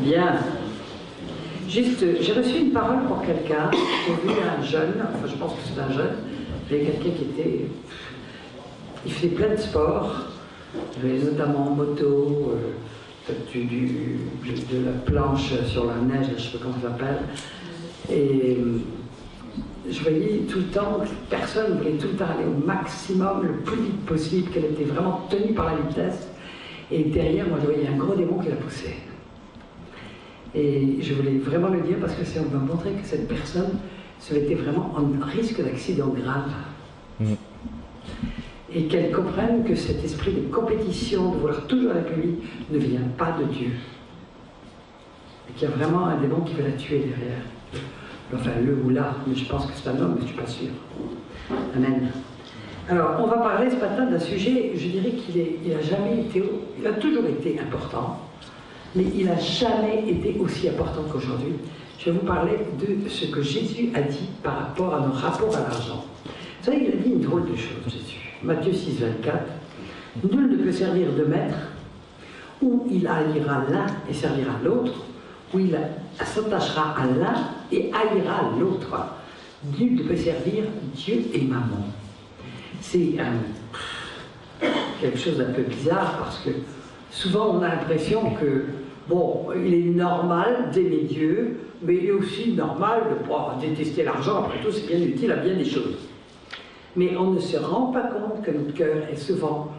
Bien. Juste, j'ai reçu une parole pour quelqu'un. J'ai vu un jeune, enfin je pense que c'est un jeune, j'ai quelqu'un qui était... Il fait plein de sports, notamment en moto, de la planche sur la neige, je ne sais pas comment ça s'appelle. Et je voyais tout le temps, personne voulait tout le temps aller au maximum, le plus vite possible, qu'elle était vraiment tenue par la vitesse. Et derrière, moi, je voyais un gros démon qui la poussait. Et je voulais vraiment le dire parce que ça va montrer que cette personne se mettait vraiment en risque d'accident grave. Et qu'elle comprenne que cet esprit de compétition, de vouloir toujours aller plus vite, ne vient pas de Dieu. Et qu'il y a vraiment un démon qui veut la tuer derrière. Enfin, le ou la, mais je pense que c'est un homme, mais je ne suis pas sûre. Amen. Alors, on va parler ce matin d'un sujet, je dirais qu'il a jamais été, il a toujours été important, mais il n'a jamais été aussi important qu'aujourd'hui. Je vais vous parler de ce que Jésus a dit par rapport à nos rapports à l'argent. Vous savez, il a dit une drôle de chose, Jésus. Matthieu 6, 24. Nul ne peut servir de maître, ou il haïra l'un et servira l'autre, ou il s'attachera à l'un et haïra l'autre. Nul ne peut servir Dieu et mammon. C'est quelque chose d'un peu bizarre parce que souvent on a l'impression que, bon, il est normal d'aimer Dieu, mais il est aussi normal de pouvoir détester l'argent, après tout c'est bien utile à bien des choses. Mais on ne se rend pas compte que notre cœur est souvent,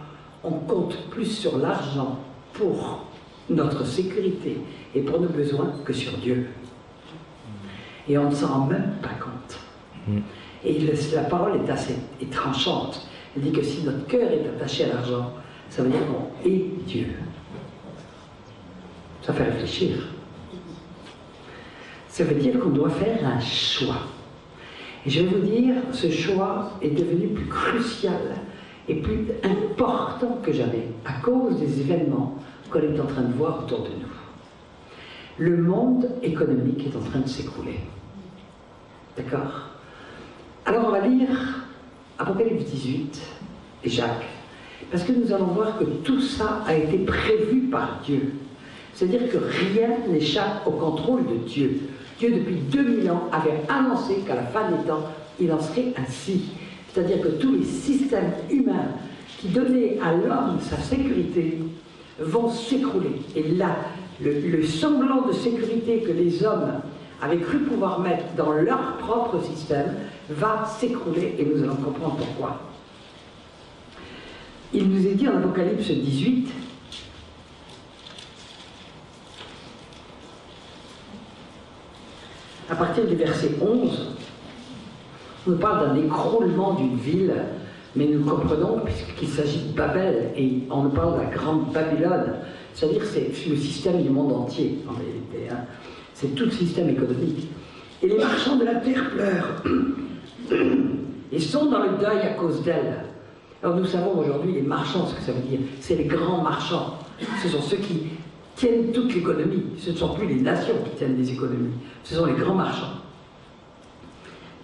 on compte plus sur l'argent pour notre sécurité et pour nos besoins que sur Dieu. Et on ne s'en rend même pas compte. Et la parole est assez tranchante. Elle dit que si notre cœur est attaché à l'argent, ça veut dire qu'on hait Dieu. Ça fait réfléchir. Ça veut dire qu'on doit faire un choix. Et je vais vous dire, ce choix est devenu plus crucial et plus important que jamais à cause des événements qu'on est en train de voir autour de nous. Le monde économique est en train de s'écrouler. D'accord? Alors on va lire Apocalypse 18 et Jacques, parce que nous allons voir que tout ça a été prévu par Dieu. C'est-à-dire que rien n'échappe au contrôle de Dieu. Dieu, depuis 2000 ans, avait annoncé qu'à la fin des temps, il en serait ainsi. C'est-à-dire que tous les systèmes humains qui donnaient à l'homme sa sécurité vont s'écrouler. Et là, le semblant de sécurité que les hommes avaient cru pouvoir mettre dans leur propre système va s'écrouler et nous allons comprendre pourquoi. Il nous est dit en Apocalypse 18, à partir du verset 11, on nous parle d'un écroulement d'une ville, mais nous comprenons qu'il s'agit de Babel, et on nous parle de la grande Babylone, c'est-à-dire que c'est le système du monde entier, en réalité. Hein. C'est tout le système économique. Et les marchands de la terre pleurent, et sont dans le deuil à cause d'elle. Alors nous savons aujourd'hui les marchands, ce que ça veut dire. C'est les grands marchands. Ce sont ceux qui tiennent toute l'économie. Ce ne sont plus les nations qui tiennent les économies. Ce sont les grands marchands.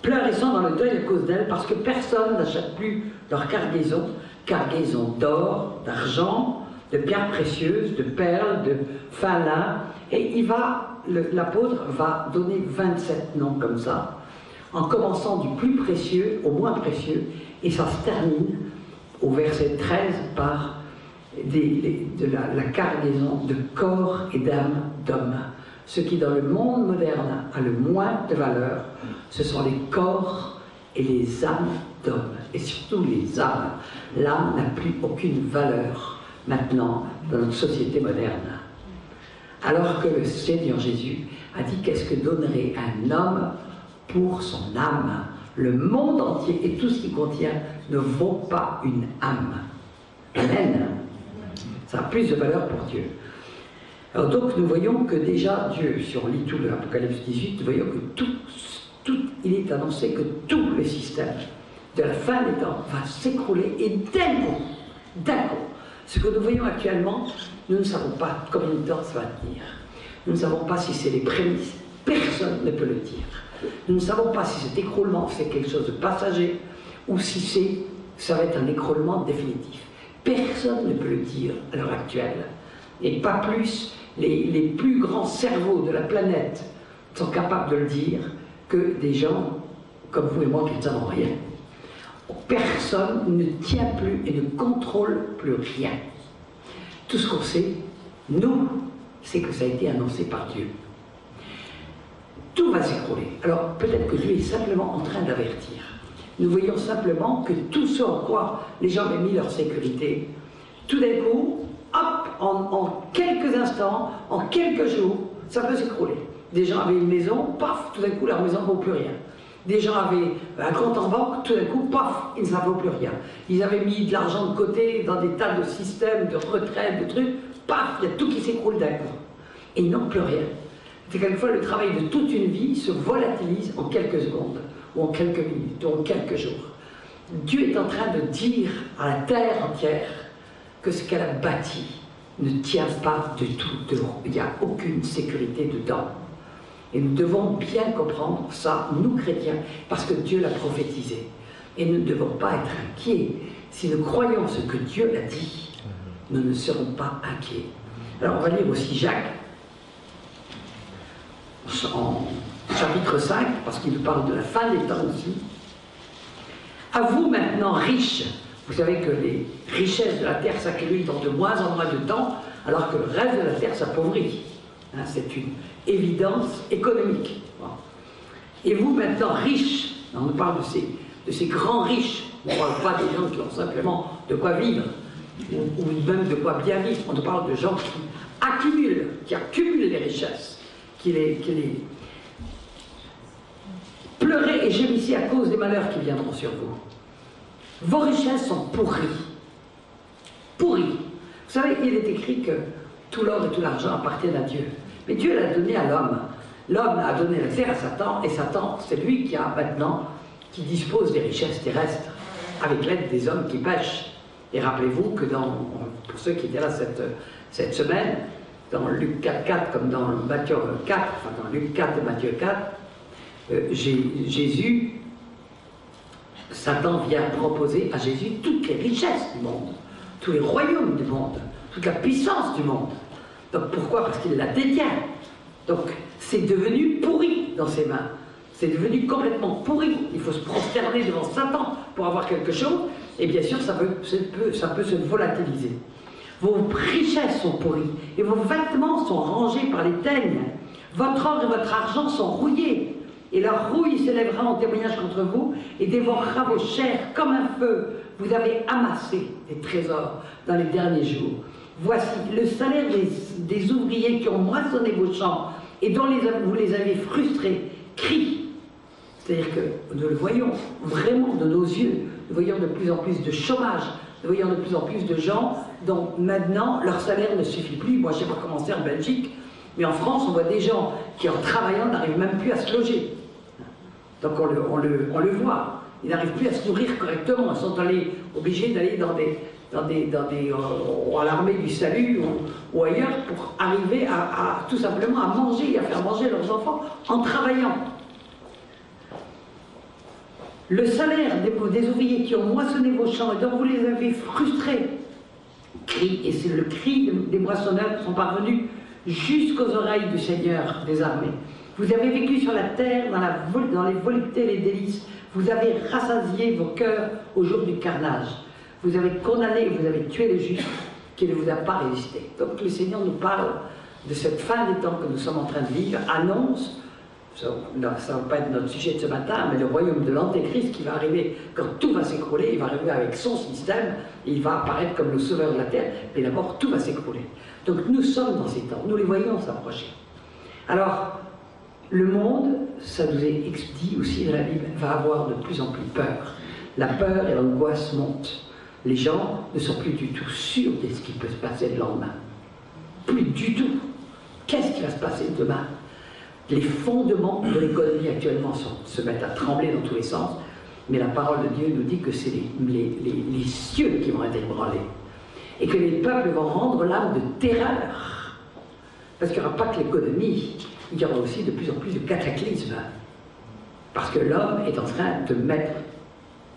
Pleurent et sont dans le deuil à cause d'elle parce que personne n'achète plus leur cargaison d'or, d'argent, de pierres précieuses, de perles, de fin lin. Et l'apôtre va donner 27 noms comme ça, en commençant du plus précieux au moins précieux, et ça se termine au verset 13 par la cargaison de corps et d'âme d'hommes. Ce qui dans le monde moderne a le moins de valeur, ce sont les corps et les âmes d'hommes, et surtout les âmes. L'âme n'a plus aucune valeur maintenant dans notre société moderne. Alors que le Seigneur Jésus a dit qu'est-ce que donnerait un homme pour son âme. Le monde entier et tout ce qui contient ne vaut pas une âme. Amen. Ça a plus de valeur pour Dieu. Alors donc nous voyons que déjà Dieu, si on lit tout l'Apocalypse 18, nous voyons que il est annoncé que tout le système de la fin des temps va s'écrouler et d'un coup, ce que nous voyons actuellement, nous ne savons pas combien de temps ça va tenir. Nous ne savons pas si c'est les prémices. Personne ne peut le dire. Nous ne savons pas si cet écroulement c'est quelque chose de passager ou si ça va être un écroulement définitif. Personne ne peut le dire à l'heure actuelle. et pas plus les plus grands cerveaux de la planète sont capables de le dire que des gens comme vous et moi qui ne savons rien. Personne ne tient plus et ne contrôle plus rien. Tout ce qu'on sait, nous, c'est que ça a été annoncé par Dieu. Tout va s'écrouler. Alors peut-être que Dieu est simplement en train d'avertir. Nous voyons simplement que tout ce en quoi les gens avaient mis leur sécurité, tout d'un coup, hop, en quelques instants, en quelques jours, ça peut s'écrouler. Des gens avaient une maison, paf, tout d'un coup leur maison ne vaut plus rien. Des gens avaient un compte en banque, tout d'un coup, paf, il ne vaut plus rien. Ils avaient mis de l'argent de côté dans des tas de systèmes, de retraite, de trucs, paf, il y a tout qui s'écroule d'un coup. Et ils n'ont plus rien. C'est quelquefois le travail de toute une vie se volatilise en quelques secondes, ou en quelques minutes, ou en quelques jours. Dieu est en train de dire à la terre entière que ce qu'elle a bâti ne tient pas du tout dehors. Il n'y a aucune sécurité dedans. Et nous devons bien comprendre ça, nous chrétiens, parce que Dieu l'a prophétisé. Et nous ne devons pas être inquiets. Si nous croyons ce que Dieu a dit, nous ne serons pas inquiets. Alors on va lire aussi Jacques, en chapitre 5, parce qu'il nous parle de la fin des temps aussi. À vous maintenant riches, vous savez que les richesses de la terre s'accumulent dans de moins en moins de temps, alors que le reste de la terre s'appauvrit. Hein, c'est une évidence économique. Bon. Et vous maintenant riches, on nous parle de ces grands riches, on ne parle pas des gens qui ont simplement de quoi vivre, ou même de quoi bien vivre, on nous parle de gens qui accumulent les richesses, qui les pleurez et gémissez à cause des malheurs qui viendront sur vous. Vos richesses sont pourries. Pourries. Vous savez, il est écrit que tout l'or et tout l'argent appartiennent à Dieu. Mais Dieu l'a donné à l'homme. L'homme a donné la terre à Satan, et Satan, c'est lui qui dispose des richesses terrestres, avec l'aide des hommes qui pêchent. Et rappelez-vous que pour ceux qui étaient là cette semaine, dans Luc 4.4 comme dans Matthieu 4, enfin dans Luc 4 et Matthieu 4, Satan vient proposer à Jésus toutes les richesses du monde, tous les royaumes du monde, toute la puissance du monde. Donc pourquoi? Parce qu'il la détient. Donc c'est devenu pourri dans ses mains. C'est devenu complètement pourri. Il faut se prosterner devant Satan pour avoir quelque chose. Et bien sûr, ça peut se volatiliser. Vos richesses sont pourries et vos vêtements sont rangés par les teignes. Votre or et votre argent sont rouillés. Et leur rouille s'élèvera en témoignage contre vous et dévorera vos chairs comme un feu. Vous avez amassé des trésors dans les derniers jours. Voici le salaire des ouvriers qui ont moissonné vos champs et dont vous les avez frustrés, crie. C'est-à-dire que nous le voyons vraiment de nos yeux. Nous voyons de plus en plus de chômage. Nous voyons de plus en plus de gens dont maintenant leur salaire ne suffit plus. Moi, je ne sais pas comment c'est en Belgique, mais en France, on voit des gens qui, en travaillant, n'arrivent même plus à se loger. Donc on le voit. Ils n'arrivent plus à se nourrir correctement. Ils sont obligés d'aller à l'armée du salut ou ailleurs pour arriver à tout simplement à manger et à faire manger leurs enfants en travaillant. Le salaire des ouvriers qui ont moissonné vos champs et dont vous les avez frustrés, crie, et c'est le cri des moissonneurs qui sont parvenus jusqu'aux oreilles du Seigneur des armées. Vous avez vécu sur la terre dans les voluptés et les délices. Vous avez rassasié vos cœurs au jour du carnage. Vous avez condamné et vous avez tué le juste qui ne vous a pas résisté. Donc le Seigneur nous parle de cette fin des temps que nous sommes en train de vivre, annonce, ça ne va pas être notre sujet de ce matin, mais le royaume de l'Antéchrist qui va arriver quand tout va s'écrouler. Il va arriver avec son système, et il va apparaître comme le sauveur de la terre, mais d'abord tout va s'écrouler. Donc nous sommes dans ces temps, nous les voyons s'approcher. Alors, le monde, ça nous est dit aussi dans la Bible, va avoir de plus en plus peur. La peur et l'angoisse montent. Les gens ne sont plus du tout sûrs de ce qui peut se passer le lendemain. Plus du tout. Qu'est-ce qui va se passer demain? Les fondements de l'économie actuellement se mettent à trembler dans tous les sens, mais la parole de Dieu nous dit que c'est les cieux qui vont être ébranlés. Et que les peuples vont rendre l'âme de terreur. Parce qu'il n'y aura pas que l'économie, il y aura aussi de plus en plus de cataclysmes. Parce que l'homme est en train de mettre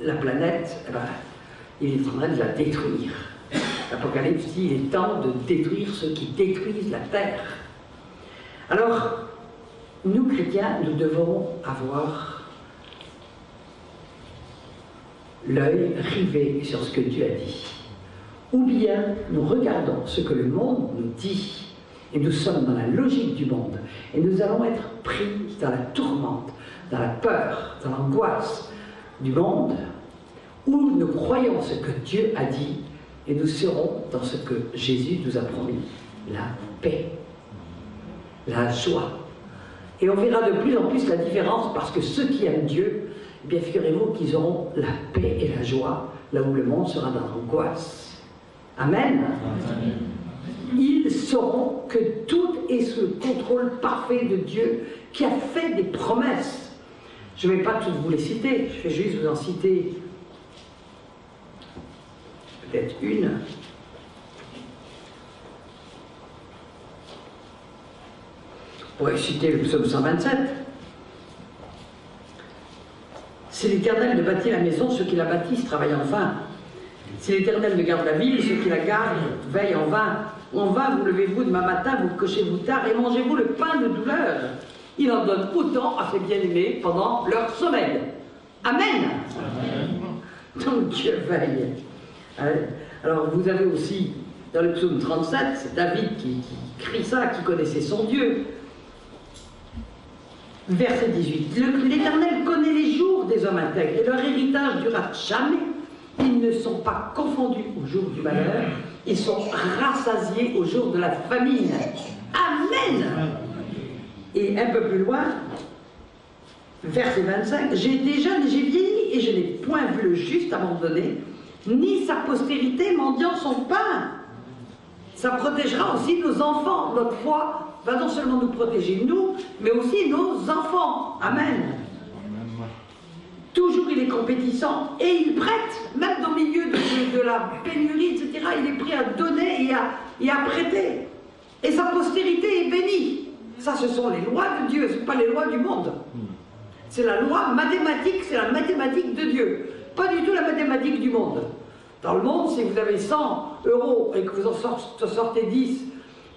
la planète, il est en train de la détruire. l'Apocalypse dit, il est temps de détruire ceux qui détruisent la terre. Alors, nous chrétiens, nous devons avoir l'œil rivé sur ce que Dieu a dit. Ou bien nous regardons ce que le monde nous dit, et nous sommes dans la logique du monde, et nous allons être pris dans la tourmente, dans la peur, dans l'angoisse du monde, où nous croyons ce que Dieu a dit, et nous serons dans ce que Jésus nous a promis, la paix, la joie. Et on verra de plus en plus la différence, parce que ceux qui aiment Dieu, eh bien figurez-vous qu'ils auront la paix et la joie, là où le monde sera dans l'angoisse. Amen. Amen. Ils sauront que tout est sous le contrôle parfait de Dieu, qui a fait des promesses. Je ne vais pas toutes vous les citer, je vais juste vous en citer peut-être une. On pourrait citer le psaume 127. Si l'Éternel ne bâtit la maison, ceux qui la bâtissent travaillent en vain. Si l'Éternel ne garde la ville, ceux qui la gardent veillent en vain. En vain, vous levez-vous demain matin, vous couchez-vous tard et mangez-vous le pain de douleur. Il en donne autant à ses bien-aimés pendant leur sommeil. Amen. Amen. Donc Dieu veille. Alors vous avez aussi, dans le psaume 37, c'est David qui crie ça, qui connaissait son Dieu. Verset 18. L'Éternel connaît les jours des hommes intègres et leur héritage durera jamais. Ils ne sont pas confondus au jour du malheur, ils sont rassasiés au jour de la famine. Amen. Et un peu plus loin, verset 25, j'ai été jeune et j'ai vieilli et je n'ai point vu le juste abandonné, ni sa postérité mendiant son pain. Ça protégera aussi nos enfants. Notre foi va non seulement nous protéger nous, mais aussi nos enfants. Amen. Toujours il est compétissant et il prête, même au milieu de la pénurie, etc. Il est prêt à donner et à prêter. Et sa postérité est bénie. Ça, ce sont les lois de Dieu, ce ne sont pas les lois du monde. C'est la loi mathématique, c'est la mathématique de Dieu. Pas du tout la mathématique du monde. Dans le monde, si vous avez 100 € et que vous en sortez 10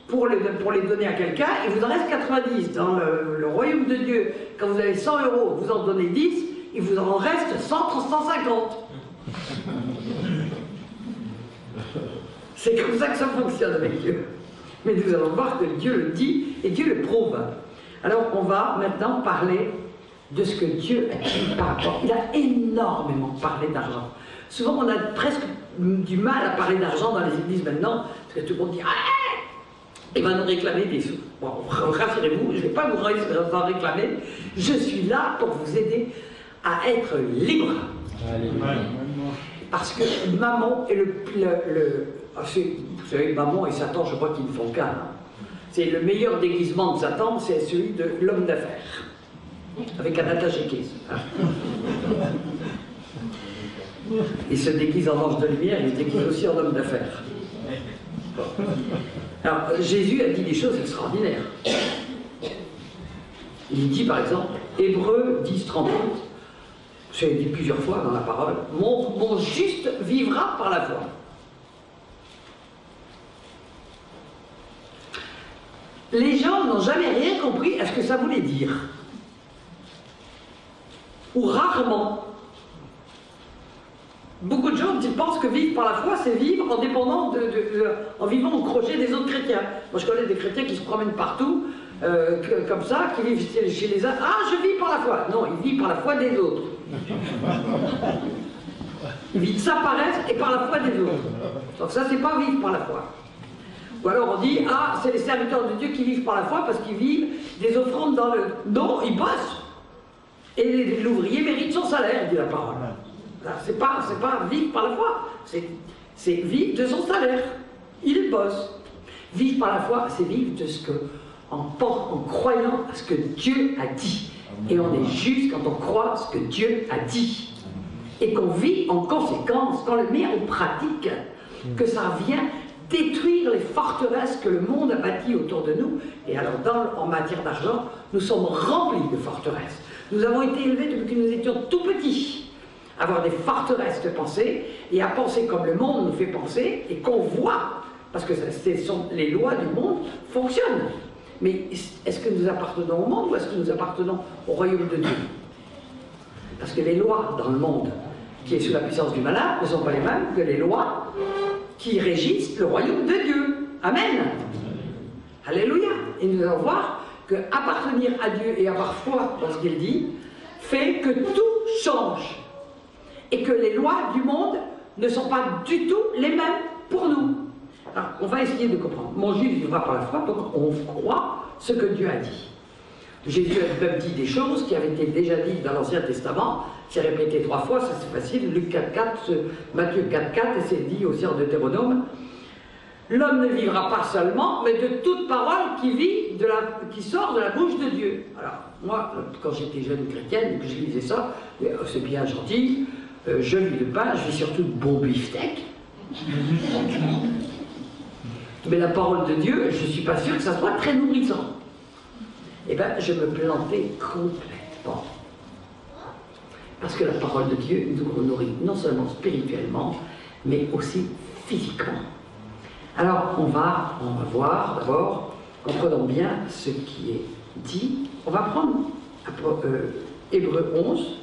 pour les donner à quelqu'un, il vous en reste 90. Dans le royaume de Dieu, quand vous avez 100 €, vous en donnez 10, il vous en reste 150. C'est comme ça que ça fonctionne avec Dieu. Mais nous allons voir que Dieu le dit et Dieu le prouve. Alors on va maintenant parler de ce que Dieu a dit par rapport. Il a énormément parlé d'argent. Souvent on a presque du mal à parler d'argent dans les églises maintenant, parce que tout le monde dit ah, il va nous réclamer des sous. Bon, rassurez-vous, je ne vais pas vous en réclamer. Je suis là pour vous aider à être libre. Parce que maman est vous savez, maman et Satan, je crois qu'ils ne font qu'un. Hein. C'est le meilleur déguisement de Satan, c'est celui de l'homme d'affaires. Avec un attaché case. Hein. Il se déguise en ange de lumière, il se déguise aussi en homme d'affaires. Bon. Alors, Jésus a dit des choses extraordinaires. Il dit par exemple, Hébreux 10, 38, c'est dit plusieurs fois dans la parole, mon juste vivra par la foi. Les gens n'ont jamais rien compris à ce que ça voulait dire. Ou rarement. Beaucoup de gens pensent que vivre par la foi, c'est vivre en dépendant en vivant au crochet des autres chrétiens. Moi, je connais des chrétiens qui se promènent partout, comme ça, qui vivent chez les uns. Ah, je vis par la foi. Non, ils vivent par la foi des autres. Ils vivent sa paresse et par la foi des autres. Donc ça, c'est pas vivre par la foi. Ou alors on dit, ah, c'est les serviteurs de Dieu qui vivent par la foi parce qu'ils vivent des offrandes dans le... Non, ils bossent. Et l'ouvrier mérite son salaire, dit la parole. C'est pas vivre par la foi, c'est vivre de son salaire. Il bosse. Vivre par la foi, c'est vivre de ce que, en croyant à ce que Dieu a dit. Et on est juste quand on croit à ce que Dieu a dit. Et qu'on vit en conséquence, qu'on le met en pratique, que ça vient détruire les forteresses que le monde a bâties autour de nous. Et alors, en matière d'argent, nous sommes remplis de forteresses. Nous avons été élevés depuis que nous étions tout petits, avoir des forteresses de pensée et à penser comme le monde nous fait penser et qu'on voit, parce que les lois du monde fonctionnent. Mais est-ce que nous appartenons au monde ou est-ce que nous appartenons au royaume de Dieu? Parce que les lois dans le monde qui est sous la puissance du malin ne sont pas les mêmes que les lois qui régissent le royaume de Dieu. Amen. Alléluia. Et nous allons voir que appartenir à Dieu et avoir foi dans ce qu'il dit fait que tout change. Et que les lois du monde ne sont pas du tout les mêmes pour nous. Alors, on va essayer de comprendre. Mon juif vivra par la foi, donc on croit ce que Dieu a dit. Jésus a même dit des choses qui avaient été déjà dites dans l'Ancien Testament. C'est répété 3 fois, ça c'est facile. Luc 4,4, Matthieu 4,4, et c'est dit aussi en Deutéronome. L'homme ne vivra pas seulement, mais de toute parole qui sort de la bouche de Dieu. Alors, moi, quand j'étais jeune chrétienne, que je lisais ça, c'est bien gentil, je vis le pain, je vis surtout de bon beefsteak. Mais la parole de Dieu, je ne suis pas sûr que ça soit très nourrissant. Eh bien, je me plantais complètement. Parce que la parole de Dieu nous nourrit non seulement spirituellement, mais aussi physiquement. Alors, on va voir d'abord, comprenons bien ce qui est dit. On va prendre Hébreux 11,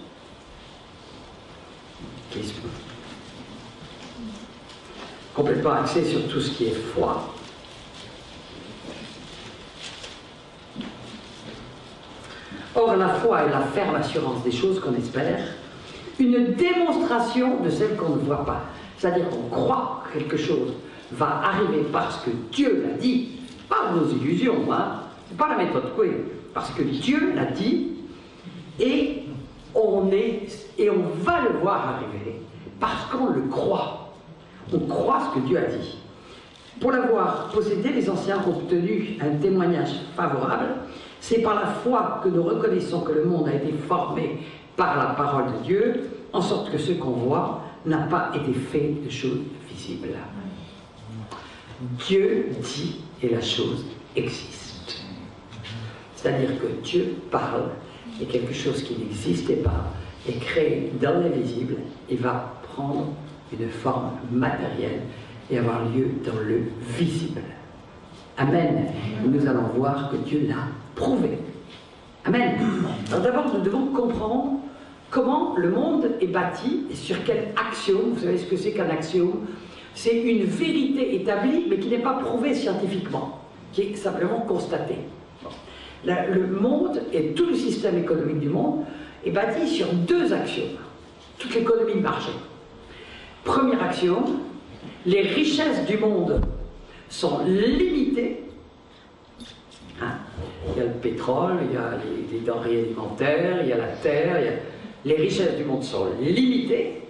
qui est complètement axé sur tout ce qui est foi. Or, la foi est la ferme assurance des choses qu'on espère, une démonstration de celles qu'on ne voit pas. C'est-à-dire qu'on croit que quelque chose va arriver parce que Dieu l'a dit, pas nos illusions, hein, c'est pas la méthode Coué, parce que Dieu l'a dit, et on va le voir arriver parce qu'on le croit. On croit ce que Dieu a dit. Pour l'avoir possédé, les anciens ont obtenu un témoignage favorable. C'est par la foi que nous reconnaissons que le monde a été formé par la parole de Dieu, en sorte que ce qu'on voit n'a pas été fait de choses visibles. Dieu dit et la chose existe. C'est-à-dire que Dieu parle et quelque chose qui n'existait pas est créé dans l'invisible et va prendre une forme matérielle et avoir lieu dans le visible. Amen. Nous allons voir que Dieu l'a prouvé. Amen. Alors d'abord, nous devons comprendre comment le monde est bâti et sur quel axiome. Vous savez ce que c'est qu'un axiome? C'est une vérité établie, mais qui n'est pas prouvée scientifiquement, qui est simplement constatée. Le monde et tout le système économique du monde est bâti sur 2 axiomes. Toute l'économie de marché. Premier axiome, les richesses du monde sont limitées. Hein? Il y a le pétrole, il y a les denrées alimentaires, il y a la terre, les richesses du monde sont limitées,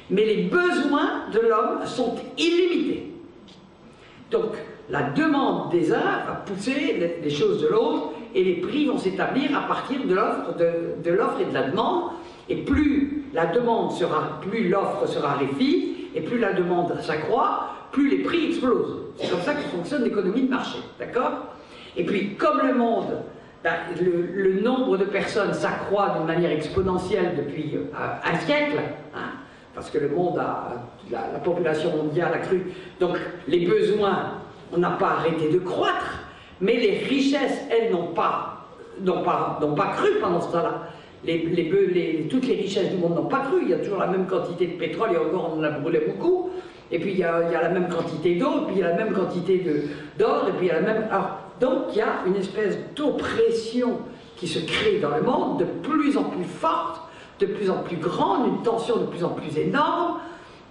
mais les besoins de l'homme sont illimités. Donc, la demande des uns va pousser les choses de l'autre, et les prix vont s'établir à partir de l'offre et de la demande, et plus la demande plus l'offre se raréfie, et plus la demande s'accroît, plus les prix explosent. C'est comme ça que fonctionne l'économie de marché, d'accord? Et puis, comme le monde, le nombre de personnes s'accroît d'une manière exponentielle depuis un siècle, hein, parce que le monde la population mondiale a cru, donc les besoins, on n'a pas arrêté de croître, mais les richesses, elles, n'ont pas cru pendant ce temps-là. Toutes les richesses du monde n'ont pas cru. Il y a toujours la même quantité de pétrole, et encore on en a brûlé beaucoup. Et puis il y a la même quantité d'eau, puis il y a la même quantité d'or, et puis il y a la même... Alors, donc il y a une espèce d'oppression qui se crée dans le monde, de plus en plus forte, de plus en plus grande, une tension de plus en plus énorme,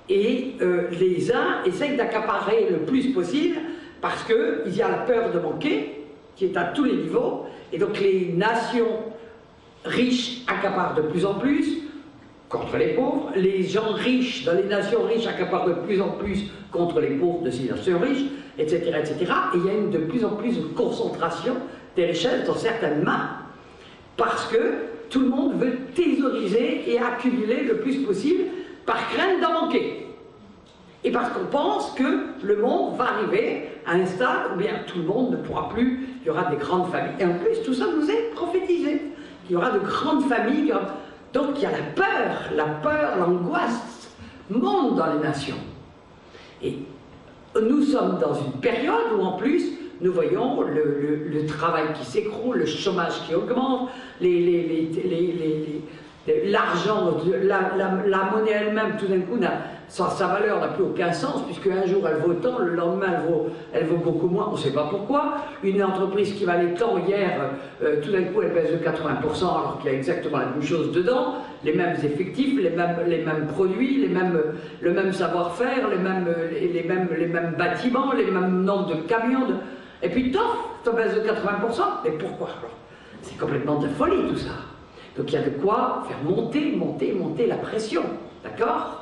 et les uns essayent d'accaparer le plus possible, parce qu'il y a la peur de manquer, qui est à tous les niveaux, et donc les nations riches accaparent de plus en plus contre les pauvres, les gens riches dans les nations riches accaparent de plus en plus contre les pauvres de ces nations riches, etc., etc. Et il y a de plus en plus de concentration des richesses dans certaines mains, parce que tout le monde veut thésauriser et accumuler le plus possible par crainte d'en manquer. Et parce qu'on pense que le monde va arriver à un stade où bien tout le monde ne pourra plus, il y aura des grandes familles. Et en plus, tout ça nous est prophétisé. Il y aura de grandes familles. Donc il y a la peur, l'angoisse monte dans les nations. Et nous sommes dans une période où en plus nous voyons le travail qui s'écroule, le chômage qui augmente, l'argent, la monnaie elle-même tout d'un coup sa valeur n'a plus aucun sens, puisque un jour elle vaut tant, le lendemain elle vaut beaucoup moins, on ne sait pas pourquoi. Une entreprise qui valait tant hier, tout d'un coup elle pèse de 80% alors qu'il y a exactement la même chose dedans, les mêmes effectifs, les mêmes produits, le même savoir-faire, les mêmes bâtiments, les mêmes nombres de camions, et puis ça pèse de 80%, mais pourquoi? C'est complètement de folie tout ça. Donc il y a de quoi faire monter la pression, d'accord?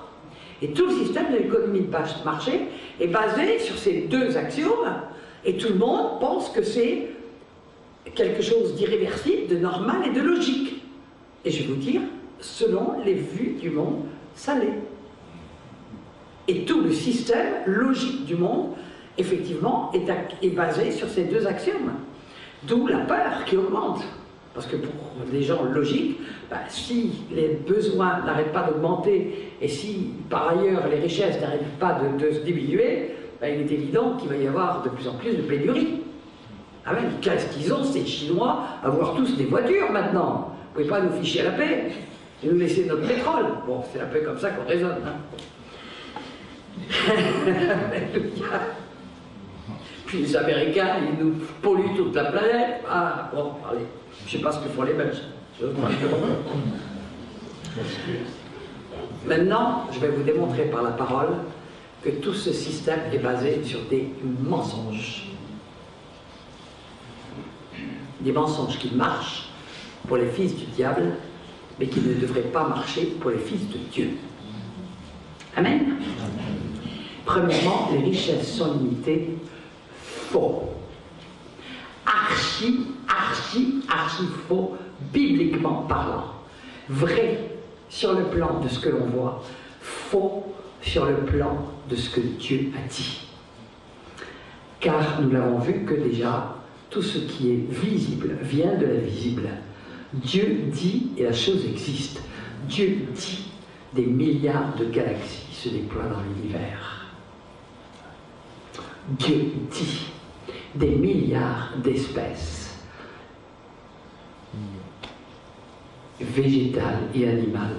Et tout le système de l'économie de marché est basé sur ces deux axiomes, et tout le monde pense que c'est quelque chose d'irréversible, de normal et de logique. Et je vais vous dire, selon les vues du monde, ça l'est. Et tout le système logique du monde, effectivement, est basé sur ces deux axiomes. D'où la peur qui augmente. Parce que pour les gens logiques, si les besoins n'arrêtent pas d'augmenter et si par ailleurs les richesses n'arrêtent pas de se diminuer, il est évident qu'il va y avoir de plus en plus de pénurie. Ah ben, qu'est-ce qu'ils ont ces Chinois à avoir tous des voitures maintenant? Vous ne pouvez pas nous ficher à la paix et nous laisser notre pétrole. Bon, c'est un peu comme ça qu'on raisonne. Puis les Américains, ils nous polluent toute la planète. Ah, bon, allez. Je ne sais pas ce que font les Belges. Maintenant, je vais vous démontrer par la parole que tout ce système est basé sur des mensonges. Des mensonges qui marchent pour les fils du diable, mais qui ne devraient pas marcher pour les fils de Dieu. Amen. Premièrement, les richesses sont limitées. Faux. Archi faux, bibliquement parlant. Vrai sur le plan de ce que l'on voit, faux sur le plan de ce que Dieu a dit. Car nous l'avons vu que déjà, tout ce qui est visible vient de l'invisible. Dieu dit et la chose existe. Dieu dit, des milliards de galaxies se déploient dans l'univers. Dieu dit, des milliards d'espèces végétales et animales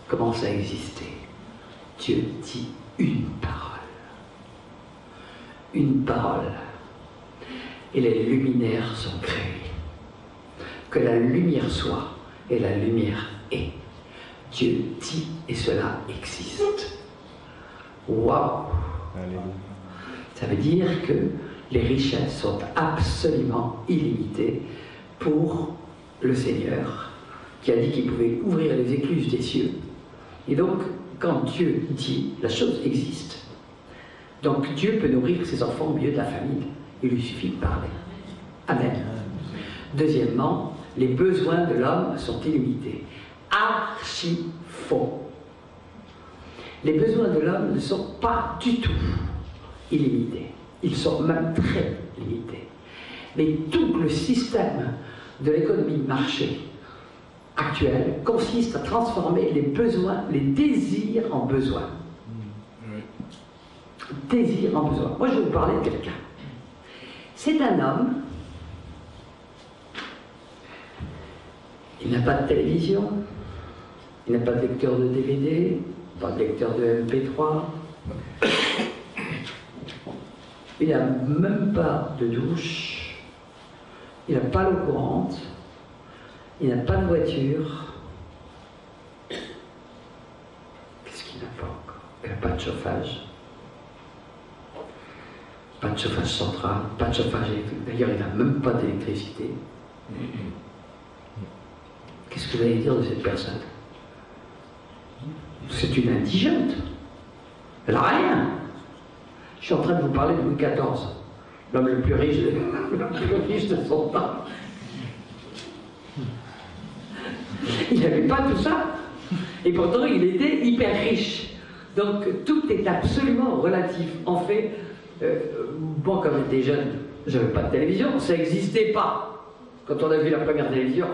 commencent à exister. Dieu dit une parole. Une parole. Et les luminaires sont créés. Que la lumière soit et la lumière est. Dieu dit et cela existe. Waouh! Ça veut dire que les richesses sont absolument illimitées pour le Seigneur, qui a dit qu'il pouvait ouvrir les écluses des cieux. Et donc, quand Dieu dit, la chose existe. Donc Dieu peut nourrir ses enfants au milieu de la famine. Il lui suffit de parler. Amen. Deuxièmement, les besoins de l'homme sont illimités. Archi faux. Les besoins de l'homme ne sont pas du tout illimités. Ils sont même très limités. Mais tout le système de l'économie de marché actuelle consiste à transformer les besoins, les désirs en besoins. Désirs en besoins. Moi, je vais vous parler de quelqu'un. C'est un homme. Il n'a pas de télévision. Il n'a pas de lecteur de DVD. Pas de lecteur de MP3. Il n'a même pas de douche, il n'a pas l'eau courante, il n'a pas de voiture. Qu'est-ce qu'il n'a pas encore? Il n'a pas de chauffage. Pas de chauffage central, pas de chauffage électrique. D'ailleurs, il n'a même pas d'électricité. Qu'est-ce que vous allez dire de cette personne? C'est une indigente. Elle n'a rien. Je suis en train de vous parler de Louis XIV, l'homme le plus riche de son temps. Il n'avait pas tout ça. Et pourtant, il était hyper riche. Donc, tout est absolument relatif. En fait, bon, quand j'étais jeune, j'avais pas de télévision, ça n'existait pas. Quand on a vu la première télévision,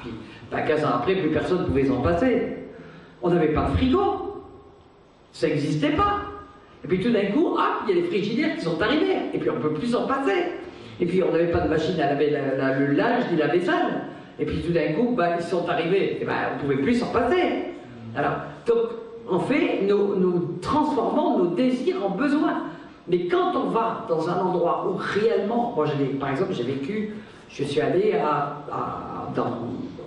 puis Ben, 15 ans après, plus personne ne pouvait s'en passer. On n'avait pas de frigo. Ça n'existait pas. Et puis tout d'un coup, hop, il y a les frigidaires qui sont arrivés. Et puis on ne peut plus s'en passer. Et puis on n'avait pas de machine à laver le linge ni la vaisselle. Et puis tout d'un coup, ben, ils sont arrivés. Et ben, on ne pouvait plus s'en passer. Alors, donc, en fait, nous transformons nos désirs en besoins. Mais quand on va dans un endroit où réellement, moi par exemple, j'ai vécu, je suis allé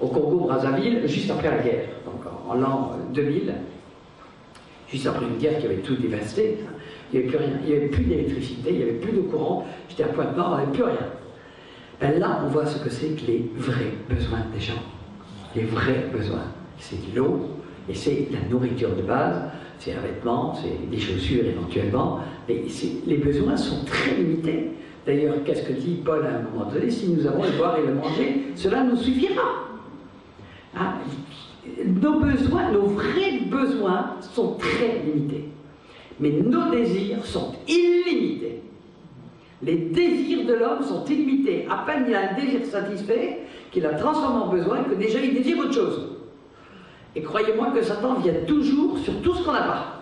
au Congo-Brazzaville juste après la guerre, donc en l'an 2000, juste après une guerre qui avait tout dévasté. Il n'y avait plus rien, il n'y avait plus d'électricité, il n'y avait plus de courant, j'étais à Pointe-Noire, il n'y avait plus rien. Ben là, on voit ce que c'est que les vrais besoins des gens. Les vrais besoins. C'est l'eau, et c'est la nourriture de base, c'est un vêtement, c'est des chaussures éventuellement, mais les besoins sont très limités. D'ailleurs, qu'est-ce que dit Paul à un moment donné? Si nous avons le boire et le manger, cela nous suffira. Hein? Nos besoins, nos vrais besoins sont très limités. Mais nos désirs sont illimités. Les désirs de l'homme sont illimités. À peine il a un désir satisfait, qu'il a transformé en besoin, que déjà il désire autre chose. Et croyez-moi que Satan vient toujours sur tout ce qu'on n'a pas.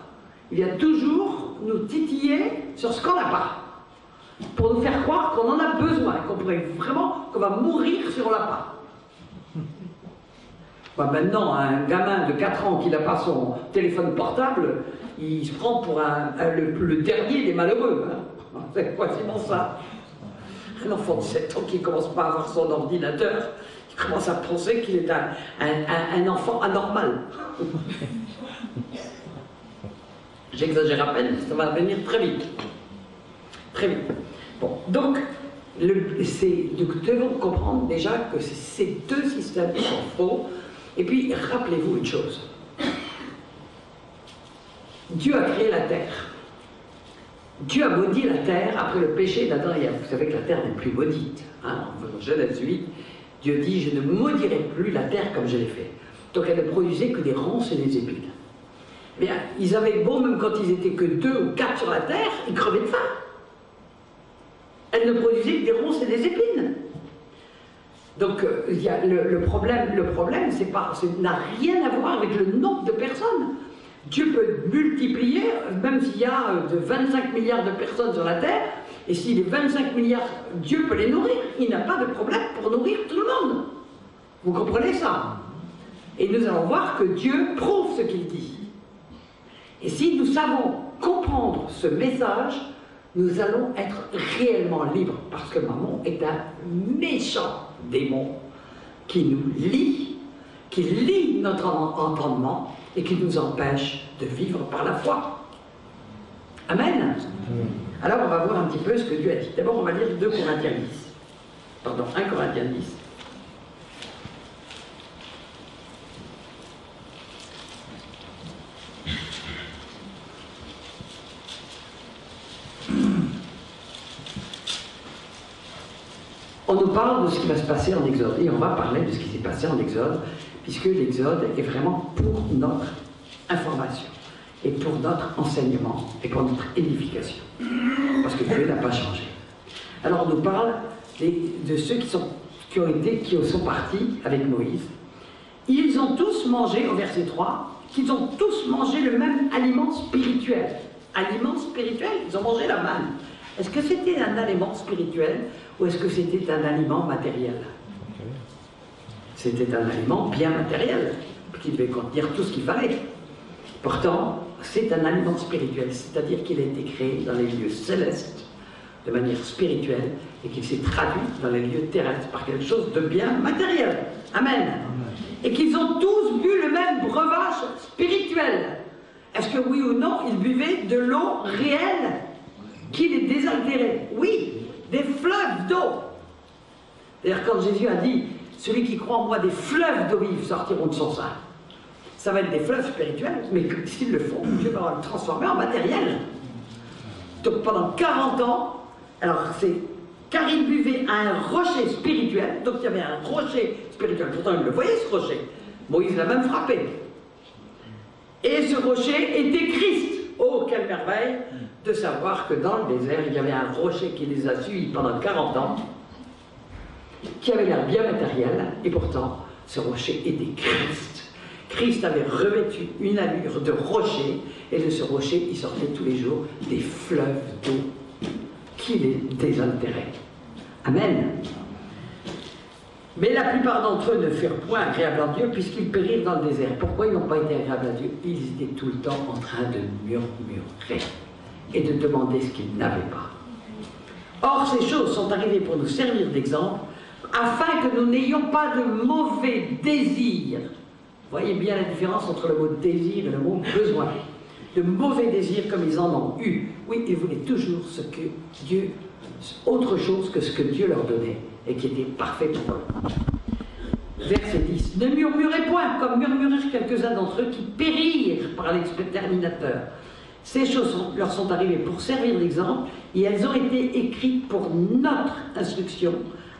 Il vient toujours nous titiller sur ce qu'on n'a pas. Pour nous faire croire qu'on en a besoin, qu'on va mourir si on ne l'a pas. Bah maintenant, un gamin de 4 ans qui n'a pas son téléphone portable, il se prend pour le dernier des malheureux. Hein. C'est quasiment ça. Un enfant de 7 ans qui ne commence pas à avoir son ordinateur, il commence à penser qu'il est un enfant anormal. J'exagère à peine, ça va venir très vite. Très vite. Bon, donc, nous devons comprendre déjà que c'est ces deux systèmes qui sont faux. Et puis, rappelez-vous une chose. Dieu a créé la terre. Dieu a maudit la terre après le péché d'Adam et Ève. Vous savez que la terre n'est plus maudite. Hein? En Genèse 8, Dieu dit « Je ne maudirai plus la terre comme je l'ai fait ». Donc elle ne produisait que des ronces et des épines. Eh bien, ils avaient beau, même quand ils étaient que 2 ou 4 sur la terre, ils crevaient de faim. Elle ne produisait que des ronces et des épines. Donc, il y a le problème n'a rien à voir avec le nombre de personnes. Dieu peut multiplier, même s'il y a de 25 milliards de personnes sur la Terre, et s'il est 25 milliards, Dieu peut les nourrir. Il n'a pas de problème pour nourrir tout le monde. Vous comprenez ça? Et nous allons voir que Dieu prouve ce qu'il dit. Et si nous savons comprendre ce message, nous allons être réellement libres, parce que maman est un méchant démon qui nous lie, qui lie notre entendement et qui nous empêche de vivre par la foi. Amen. Alors on va voir un petit peu ce que Dieu a dit. D'abord on va lire 2 Corinthiens 10. Pardon, 1 Corinthiens 10. On nous parle de ce qui va se passer en Exode, et on va parler de ce qui s'est passé en Exode, puisque l'Exode est vraiment pour notre information, et pour notre enseignement, et pour notre édification, parce que Dieu n'a pas changé. Alors on nous parle de ceux qui sont partis avec Moïse. Ils ont tous mangé, au verset 3, qu'ils ont tous mangé le même aliment spirituel. Aliment spirituel, ils ont mangé la manne. Est-ce que c'était un aliment spirituel ou est-ce que c'était un aliment matériel? C'était un aliment bien matériel, qui devait contenir tout ce qu'il fallait. Pourtant, c'est un aliment spirituel, c'est-à-dire qu'il a été créé dans les lieux célestes, de manière spirituelle, et qu'il s'est traduit dans les lieux terrestres par quelque chose de bien matériel. Amen. Et qu'ils ont tous bu le même breuvage spirituel. Est-ce que oui ou non, ils buvaient de l'eau réelle qui les désaltérait? Oui, des fleuves d'eau. D'ailleurs, quand Jésus a dit « Celui qui croit en moi, des fleuves d'eau vive sortiront de son sein », ça va être des fleuves spirituels, mais s'ils le font, Dieu va le transformer en matériel. Donc pendant 40 ans, alors c'est car ils buvaient à un rocher spirituel, donc il y avait un rocher spirituel, pourtant ils le voyaient ce rocher, Moïse l'a même frappé. Et ce rocher était Christ. Oh, quelle merveille de savoir que dans le désert, il y avait un rocher qui les a suivis pendant 40 ans, qui avait l'air bien matériel, et pourtant, Ce rocher était Christ. Christ avait revêtu une allure de rocher, et de ce rocher, il sortait tous les jours des fleuves d'eau qui les désaltéraient. Amen. Mais la plupart d'entre eux ne furent point agréables à Dieu, puisqu'ils périrent dans le désert. Pourquoi ils n'ont pas été agréables à Dieu? Ils étaient tout le temps en train de murmurer et de demander ce qu'ils n'avaient pas. Or, ces choses sont arrivées pour nous servir d'exemple, afin que nous n'ayons pas de mauvais désirs. Voyez bien la différence entre le mot désir et le mot besoin. De mauvais désirs comme ils en ont eu. Oui, ils voulaient toujours ce que Dieu, autre chose que ce que Dieu leur donnait, et qui était parfait pour eux. Verset 10. Ne murmurez point, comme murmurèrent quelques-uns d'entre eux qui périrent par l'exterminateur. Ces choses leur sont arrivées pour servir d'exemple, et elles ont été écrites pour notre instruction,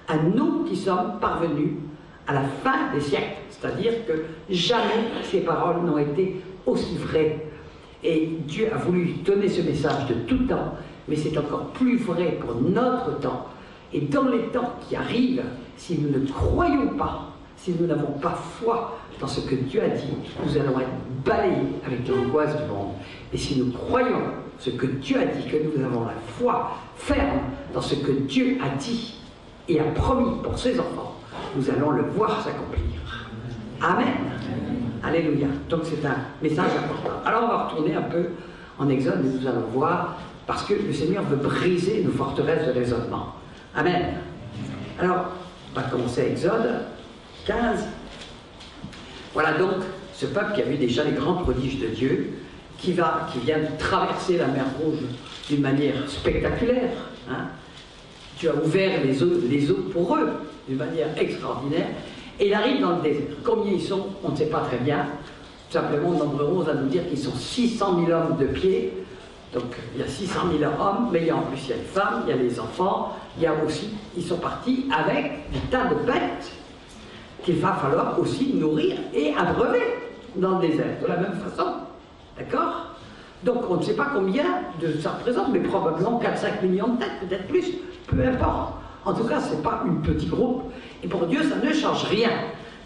à nous qui sommes parvenus à la fin des siècles. C'est-à-dire que jamais ces paroles n'ont été aussi vraies. Et Dieu a voulu donner ce message de tout temps, mais c'est encore plus vrai pour notre temps. Et dans les temps qui arrivent, si nous ne croyons pas, si nous n'avons pas foi dans ce que Dieu a dit, nous allons être balayés avec l'angoisse du monde. Et si nous croyons ce que Dieu a dit, que nous avons la foi ferme dans ce que Dieu a dit et a promis pour ses enfants, nous allons le voir s'accomplir. Amen. Alléluia. Donc c'est un message important. Alors on va retourner un peu en Exode et nous allons voir, parce que le Seigneur veut briser nos forteresses de raisonnement. Amen. Alors, on va commencer à Exode 15. Voilà donc ce peuple qui a vu déjà les grands prodiges de Dieu, qui vient de traverser la mer Rouge d'une manière spectaculaire. Hein. Dieu a ouvert les eaux pour eux d'une manière extraordinaire. Et il arrive dans le désert. Combien ils sont, on ne sait pas très bien. Tout simplement, nombre 11 va nous dire qu'ils sont 600 000 hommes de pied. Donc il y a 600 000 hommes, mais il y a en plus il y a les femmes, il y a les enfants, il y a aussi, ils sont partis avec des tas de bêtes qu'il va falloir aussi nourrir et abreuver dans le désert, de la même façon. D'accord? Donc on ne sait pas combien ça représente, mais probablement 4-5 millions de têtes, peut-être plus, peu importe. En tout cas, ce n'est pas une petite groupe. Et pour Dieu, ça ne change rien.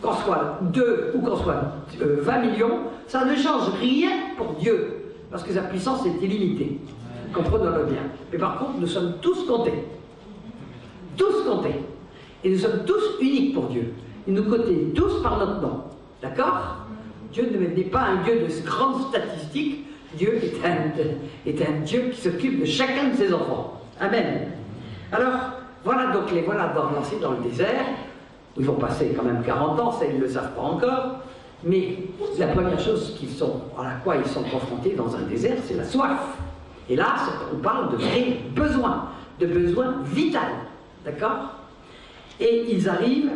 Qu'on soit 2 ou qu'on soit 20 millions, ça ne change rien pour Dieu. Parce que sa puissance est illimitée. Comprenons-le bien. Mais par contre, nous sommes tous comptés. Tous comptés. Et nous sommes tous uniques pour Dieu. Il nous comptait tous par notre nom. D'accord? Dieu n'est pas un Dieu de grandes statistiques. Dieu est un Dieu qui s'occupe de chacun de ses enfants. Amen. Alors, voilà donc les voilà lancés dans le désert, où ils vont passer quand même 40 ans, ça ils ne le savent pas encore, mais la première chose à laquelle ils sont confrontés dans un désert, c'est la soif. Et là, on parle de vrais besoins, de besoins vitaux, d'accord? Et ils arrivent,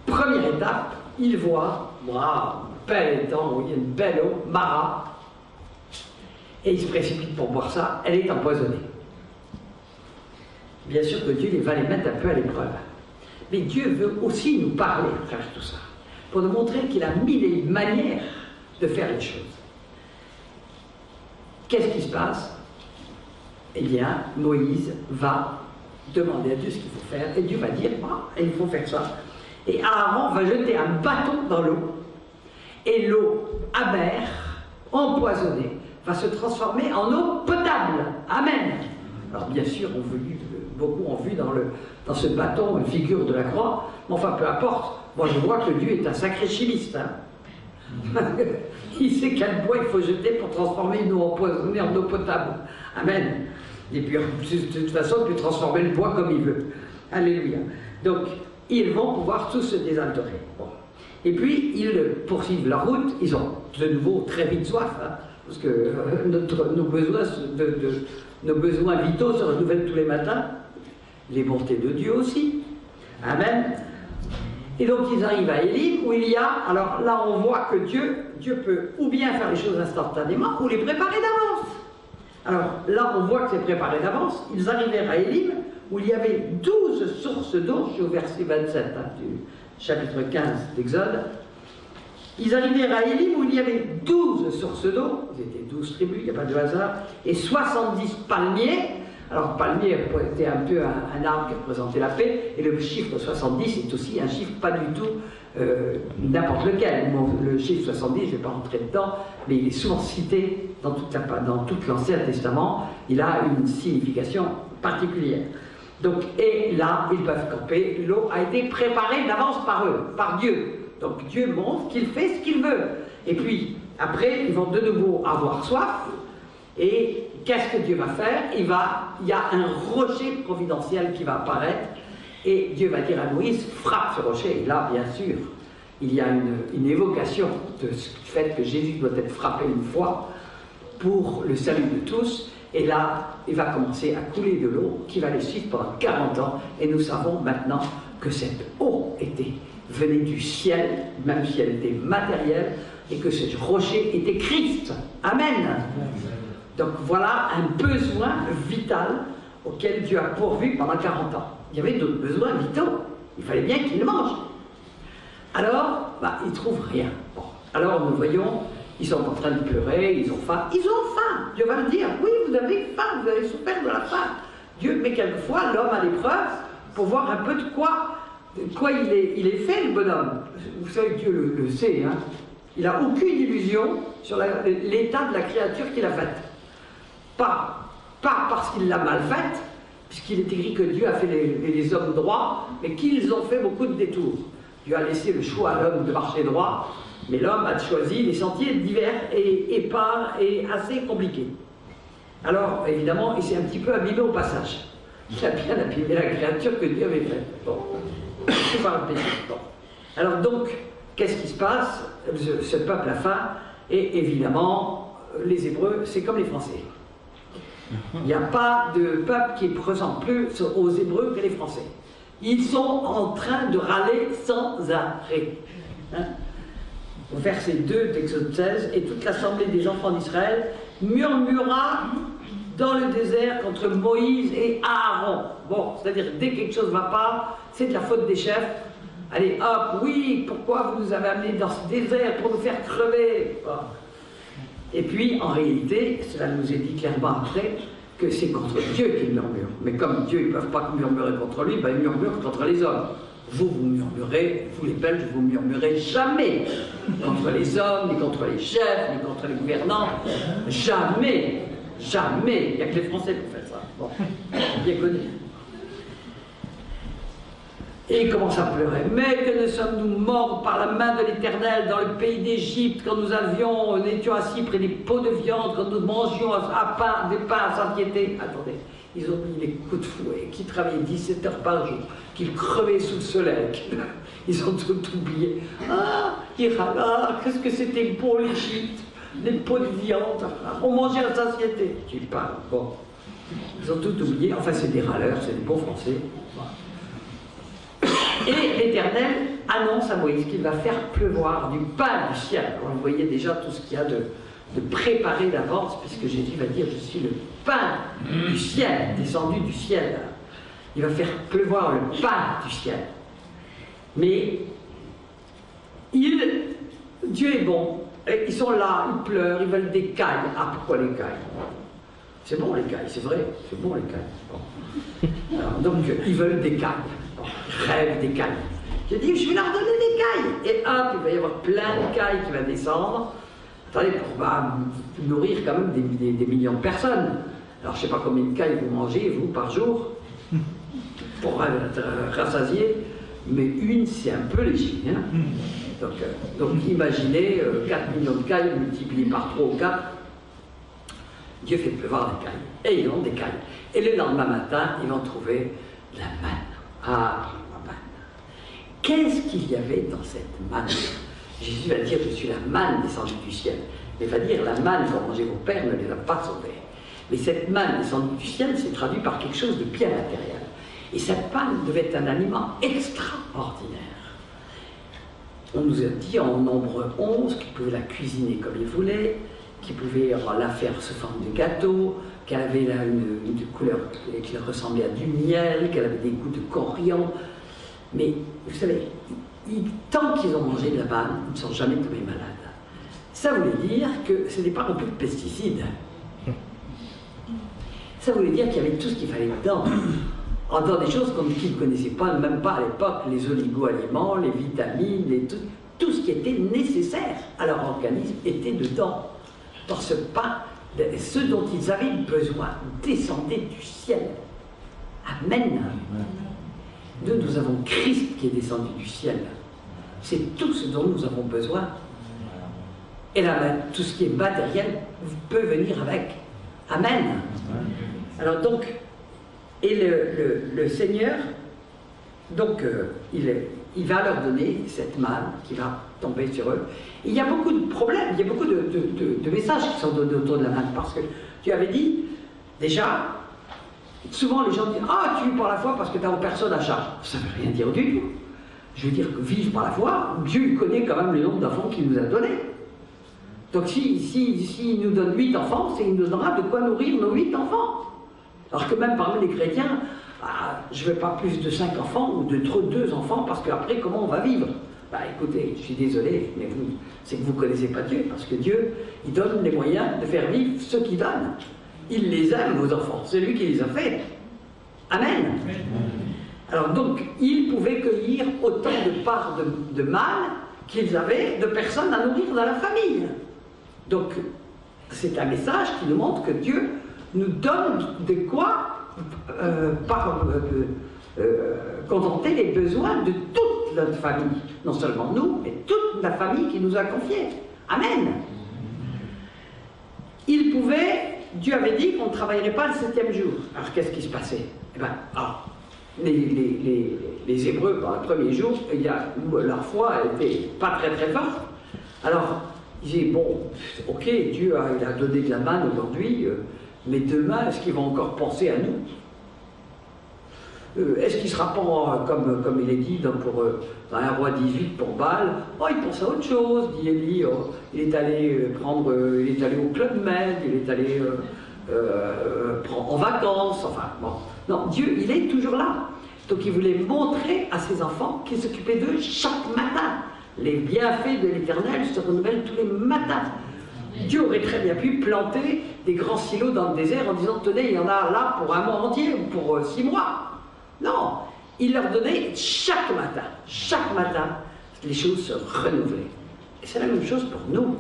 première étape, ils voient, waouh, bel étang, il y a une belle eau, Mara, et ils se précipitent pour boire ça, elle est empoisonnée. Bien sûr que Dieu va les mettre un peu à l'épreuve. Mais Dieu veut aussi nous parler à travers tout ça, pour nous montrer qu'il a mis des manières de faire les choses. Qu'est-ce qui se passe? Eh bien, Moïse va demander à Dieu ce qu'il faut faire, et Dieu va dire, il faut faire ça. Et Aaron va jeter un bâton dans l'eau, et l'eau amère, empoisonnée, va se transformer en eau potable. Amen. Alors bien sûr, beaucoup ont vu dans ce bâton une figure de la croix, mais enfin peu importe, moi je vois que Dieu est un sacré chimiste. Hein. Il sait quel bois il faut jeter pour transformer une eau empoisonnée en eau potable. Amen. Et puis de toute façon, il peut transformer le bois comme il veut. Alléluia. Donc, ils vont pouvoir tous se désaltérer. Bon. Et puis, ils poursuivent leur route, ils ont de nouveau très vite soif, hein, parce que nos besoins vitaux se renouvellent tous les matins, les bontés de Dieu aussi. Amen. Et donc ils arrivent à Élim, où il y a, alors là on voit que Dieu peut ou bien faire les choses instantanément, ou les préparer d'avance. Alors là on voit que c'est préparé d'avance. Ils arrivèrent à Élim, où il y avait 12 sources d'eau, je suis au verset 27 hein, du chapitre 15 d'Exode. Ils arrivèrent à Élim, où il y avait 12 sources d'eau, ils étaient 12 tribus, il n'y a pas de hasard, et 70 palmiers. Alors, palmier était un peu un arbre qui représentait la paix, et le chiffre 70 est aussi un chiffre pas du tout n'importe lequel. Bon, le chiffre 70, je ne vais pas rentrer dedans, mais il est souvent cité dans tout l'Ancien Testament. Il a une signification particulière. Donc, et là, ils peuvent camper. L'eau a été préparée d'avance par eux, par Dieu. Donc, Dieu montre qu'il fait ce qu'il veut. Et puis, après, ils vont de nouveau avoir soif. Et qu'est-ce que Dieu va faire? Il y a un rocher providentiel qui va apparaître. Et Dieu va dire à Moïse, frappe ce rocher. Et là, bien sûr, il y a une évocation du fait que Jésus doit être frappé une fois pour le salut de tous. Et là, il va commencer à couler de l'eau qui va les suivre pendant 40 ans. Et nous savons maintenant que cette eau venait du ciel, même si elle était matérielle, et que ce rocher était Christ. Amen. Donc voilà un besoin vital auquel Dieu a pourvu pendant 40 ans. Il y avait d'autres besoins vitaux. Il fallait bien qu'ils mangent. Alors, ils ne trouvent rien. Bon. Alors nous voyons, ils sont en train de pleurer, ils ont faim. Ils ont faim. Dieu va le dire. Oui, vous avez faim, vous avez souffert de la faim. Dieu, mais quelquefois, l'homme a l'épreuve pour voir un peu de quoi il est fait, le bonhomme. Vous savez, Dieu le sait. Hein. Il n'a aucune illusion sur l'état de la créature qu'il a faite. Pas parce qu'il l'a mal faite, puisqu'il est écrit que Dieu a fait les hommes droits, mais qu'ils ont fait beaucoup de détours. Dieu a laissé le choix à l'homme de marcher droit, mais l'homme a choisi les sentiers divers et épars et assez compliqués. Alors, évidemment, il s'est un petit peu abîmé au passage. Il a bien abîmé la créature que Dieu avait faite. Bon, c'est pas un péché. Bon. Alors donc, qu'est-ce qui se passe? Ce peuple a faim, et évidemment, les Hébreux, c'est comme les Français. Il n'y a pas de peuple qui ressemble plus aux Hébreux que les Français. Ils sont en train de râler sans arrêt. Hein? Verset 2 d'Exode 16, et toute l'assemblée des enfants d'Israël murmura dans le désert contre Moïse et Aaron. Bon, c'est-à-dire dès que quelque chose ne va pas, c'est de la faute des chefs. Allez, hop, oui, pourquoi vous nous avez amenés dans ce désert pour nous faire crever? Bon. Et puis, en réalité, cela nous est dit clairement après, que c'est contre Dieu qu'ils murmurent. Mais comme Dieu, ils ne peuvent pas murmurer contre lui, ils murmurent contre les hommes. Vous murmurez, vous les Belges, vous murmurez jamais contre les hommes, ni contre les chefs, ni contre les gouvernants. Jamais, jamais. Il n'y a que les Français qui font ça. Bon, bien connu. Et il commence à pleurer. Mais que ne sommes-nous morts par la main de l'Éternel dans le pays d'Égypte, quand nous étions assis près des pots de viande, quand nous mangions des pains à satiété. Attendez, ils ont mis les coups de fouet, qui travaillaient 17 heures par jour, qu'ils crevaient sous le soleil, ils ont tout oublié. Ah, qu'est-ce que c'était beau l'Égypte, les pots de viande, on mangeait à satiété. Tu parles, bon. Ils ont tout oublié, enfin c'est des râleurs, c'est des bons Français. Et l'Éternel annonce à Moïse qu'il va faire pleuvoir du pain du ciel. Alors, vous voyez déjà tout ce qu'il y a de préparé d'avance, puisque Jésus va dire « Je suis le pain du ciel, descendu du ciel ». Il va faire pleuvoir le pain du ciel. Mais Dieu est bon. Et ils sont là, ils pleurent, ils veulent des cailles. Ah, pourquoi les cailles? C'est bon les cailles, c'est vrai, c'est bon les cailles. Bon. Alors, donc, ils veulent des cailles. Rêve des cailles. Je dis, je vais leur donner des cailles. Et hop, il va y avoir plein de cailles qui va descendre. Attendez, pour nourrir quand même des millions de personnes. Alors, je ne sais pas combien de cailles vous mangez, vous, par jour, pour rassasier, mais une, c'est un peu léger. Hein? Donc, imaginez 4 millions de cailles multipliées par 3 ou 4. Dieu fait pleuvoir des cailles. Et ils ont des cailles. Et le lendemain matin, ils vont trouver la manne. Ah, la manne. Qu'est-ce qu'il y avait dans cette manne? Jésus va dire, je suis la manne descendue du ciel. Mais il va dire, la manne qu'ont mangé vos pères ne les a pas sauvés. Mais cette manne descendue du ciel, c'est traduit par quelque chose de bien matériel. Et cette manne devait être un aliment extraordinaire. On nous a dit en nombre 11 qu'ils pouvaient la cuisiner comme ils voulaient, qu'ils pouvaient la faire sous forme de gâteau, qu'elle avait une couleur qui ressemblait à du miel, qu'elle avait des goûts de coriandre. Mais vous savez, tant qu'ils ont mangé de la manne, ils ne sont jamais tombés malades. Ça voulait dire que ce n'est pas non plus de pesticides. Ça voulait dire qu'il y avait tout ce qu'il fallait dedans. Dans des choses qu'ils ne connaissaient pas, même pas à l'époque, les oligo-aliments, les vitamines, tout ce qui était nécessaire à leur organisme était dedans. Dans ce pain, ce dont ils avaient besoin descendait du ciel. Amen. Nous avons Christ qui est descendu du ciel. C'est tout ce dont nous avons besoin. Et là, tout ce qui est matériel peut venir avec. Amen. Alors donc, et le Seigneur, donc, il va leur donner cette manne qui va tomber sur eux. Et il y a beaucoup de problèmes, il y a beaucoup de messages qui sont donnés autour de la manne, parce que tu avais dit, déjà, souvent les gens disent « Ah, tu vis par la foi parce que tu n'as personne à charge ». Ça ne veut rien dire du tout. Je veux dire que vivre par la foi, Dieu connaît quand même le nombre d'enfants qu'il nous a donnés. Donc s'il nous donne 8 enfants, c'est qu'il nous donnera de quoi nourrir nos 8 enfants. Alors que même parmi les chrétiens, je ne veux pas plus de 5 enfants ou de trop 2 enfants, parce qu'après, comment on va vivre? Bah écoutez, je suis désolé, mais c'est que vous ne connaissez pas Dieu, parce que Dieu, il donne les moyens de faire vivre ceux qui donnent. Il les aime, vos enfants, c'est lui qui les a faits. Amen. Alors donc, ils pouvaient cueillir autant de parts de manne qu'ils avaient de personnes à nourrir dans la famille. Donc, c'est un message qui nous montre que Dieu nous donne de quoi contenter les besoins de toute notre famille. Non seulement nous, mais toute la famille qui nous a confiés. Amen. Il pouvait, Dieu avait dit qu'on ne travaillerait pas le 7e jour. Alors qu'est-ce qui se passait? Eh bien, les Hébreux, dans le premier jour, leur foi n'était pas très très forte. Alors, ils disaient, bon, ok, Dieu il a donné de la manne aujourd'hui, mais demain, est-ce qu'il va encore penser à nous? Est-ce qu'il ne sera pas, comme il est dit dans un roi 18 pour Baal, oh, il pense à autre chose, dit Élie, il est allé au Club Med, il est allé en vacances, enfin, bon. Non, Dieu, il est toujours là. Donc il voulait montrer à ses enfants qu'il s'occupait d'eux chaque matin. Les bienfaits de l'Éternel se renouvellent tous les matins. Dieu aurait très bien pu planter des grands silos dans le désert en disant, tenez, il y en a là pour un mois entier ou pour 6 mois. Non, il leur donnait chaque matin, les choses se renouvelaient. Et c'est la même chose pour nous.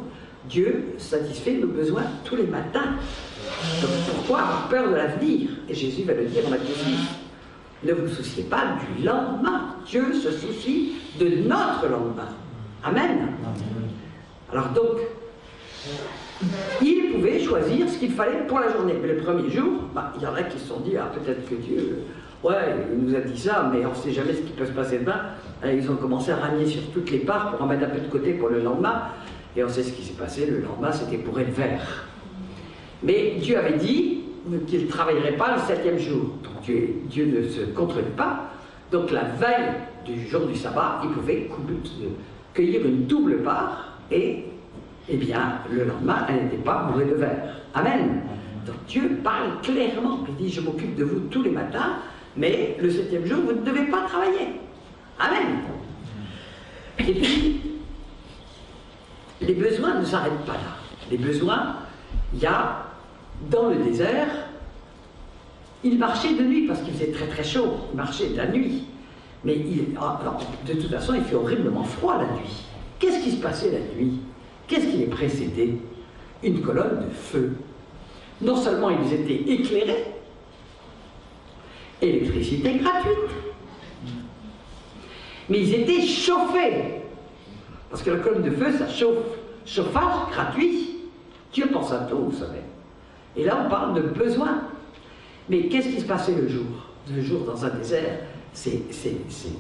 Dieu satisfait nos besoins tous les matins. Donc pourquoi avoir peur de l'avenir? Et Jésus va le dire en Matthieu 6. Ne vous souciez pas du lendemain. Dieu se soucie de notre lendemain. Amen. Alors donc, il pouvait choisir ce qu'il fallait pour la journée. Mais le premier jour, il y en a qui se sont dit, ah peut-être que Dieu, ouais, il nous a dit ça, mais on ne sait jamais ce qui peut se passer demain. Et ils ont commencé à ranier sur toutes les parts pour en mettre un peu de côté pour le lendemain. Et on sait ce qui s'est passé, le lendemain c'était pour être vert. Mais Dieu avait dit qu'il ne travaillerait pas le 7e jour. Donc Dieu ne se contredit pas. Donc la veille du jour du sabbat, il pouvait cueillir une double part et, eh bien, le lendemain, elle n'était pas bourrée de verre. Amen. Donc Dieu parle clairement. Il dit, je m'occupe de vous tous les matins, mais le 7e jour, vous ne devez pas travailler. Amen. Et puis, les besoins ne s'arrêtent pas là. Les besoins, il y a dans le désert, il marchait de nuit parce qu'il faisait très très chaud. Il marchait de la nuit. Mais de toute façon, il fait horriblement froid la nuit. Qu'est-ce qui se passait la nuit? Qu'est-ce qui les précédait? Une colonne de feu. Non seulement ils étaient éclairés, électricité gratuite, mais ils étaient chauffés. Parce que la colonne de feu, ça chauffe. Chauffage gratuit. Dieu pense à tout, vous savez. Et là, on parle de besoin. Mais qu'est-ce qui se passait le jour? Le jour dans un désert, c'est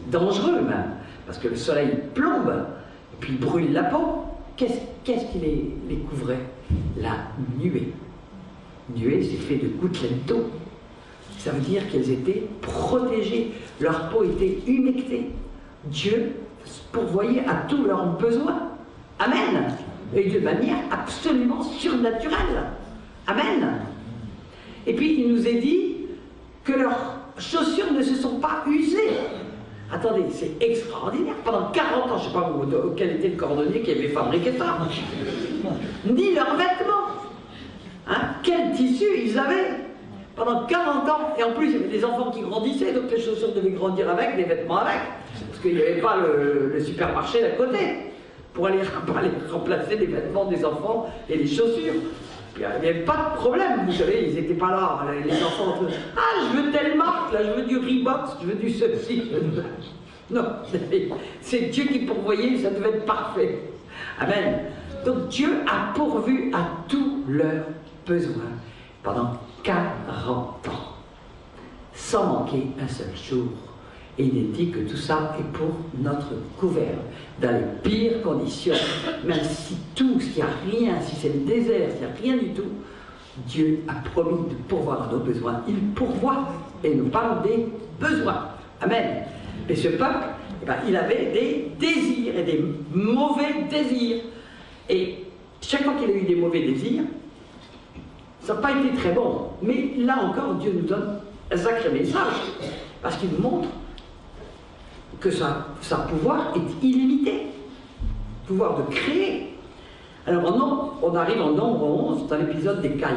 dangereux même. Parce que le soleil plombe, et puis il brûle la peau. Qu'est-ce qui les couvrait? La nuée. Nuée, c'est fait de gouttelettes d'eau. Ça veut dire qu'elles étaient protégées. Leur peau était humectée. Dieu pourvoyait à tous leurs besoins. Amen. Et de manière absolument surnaturelle. Amen. Et puis il nous est dit que leurs chaussures ne se sont pas usées. Attendez, c'est extraordinaire. Pendant 40 ans, je ne sais pas quel était le cordonnier qui avait fabriqué ça. Ni leurs vêtements. Hein? Quel tissu ils avaient. pendant 40 ans, et en plus il y avait des enfants qui grandissaient, donc les chaussures devaient grandir avec, les vêtements avec, parce qu'il n'y avait pas le supermarché d'à côté, pour aller remplacer les vêtements des enfants et les chaussures. Il n'y avait pas de problème, vous savez, ils n'étaient pas là, les enfants, ah je veux telle marque, là je veux du Reebok, je veux du ceci, non, c'est Dieu qui pourvoyait, ça devait être parfait. Amen. Donc Dieu a pourvu à tous leurs besoins pendant 40 ans, sans manquer un seul jour. Et il est dit que tout ça est pour notre couvert, dans les pires conditions, même si tout, s'il n'y a rien, si c'est le désert, s'il n'y a rien du tout, Dieu a promis de pourvoir à nos besoins. Il pourvoit et il nous parle des besoins. Amen. Et ce peuple, eh ben, il avait des désirs et des mauvais désirs. Et chaque fois qu'il a eu des mauvais désirs, ça n'a pas été très bon. Mais là encore, Dieu nous donne un sacré message, parce qu'il nous montre que sa pouvoir est illimité, pouvoir de créer. Alors on arrive en Nombre 11, dans l'épisode des Cailles.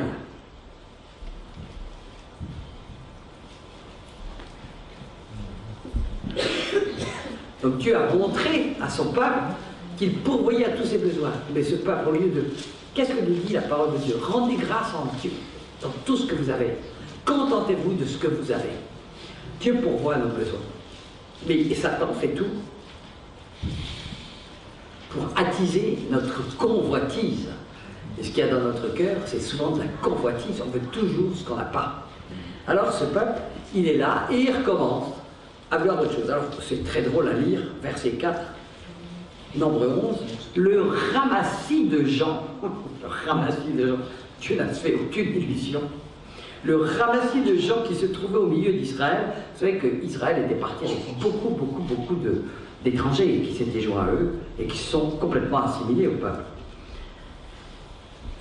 Donc Dieu a montré à son peuple qu'il pourvoyait à tous ses besoins. Mais ce peuple, au lieu de... Qu'est-ce que nous dit la parole de Dieu? Rendez grâce en Dieu, dans tout ce que vous avez. Contentez-vous de ce que vous avez. Dieu pourvoit à nos besoins. Mais Satan fait tout pour attiser notre convoitise. Et ce qu'il y a dans notre cœur, c'est souvent de la convoitise. On veut toujours ce qu'on n'a pas. Alors ce peuple, il est là et il recommence à vouloir autre chose. Alors c'est très drôle à lire, verset 4, Nombre 11, le ramassis de gens, le ramassis de gens, Dieu n'a fait aucune illusion. Le ramassis de gens qui se trouvaient au milieu d'Israël. Vous savez qu'Israël était parti avec beaucoup d'étrangers qui s'étaient joints à eux et qui se sont complètement assimilés au peuple.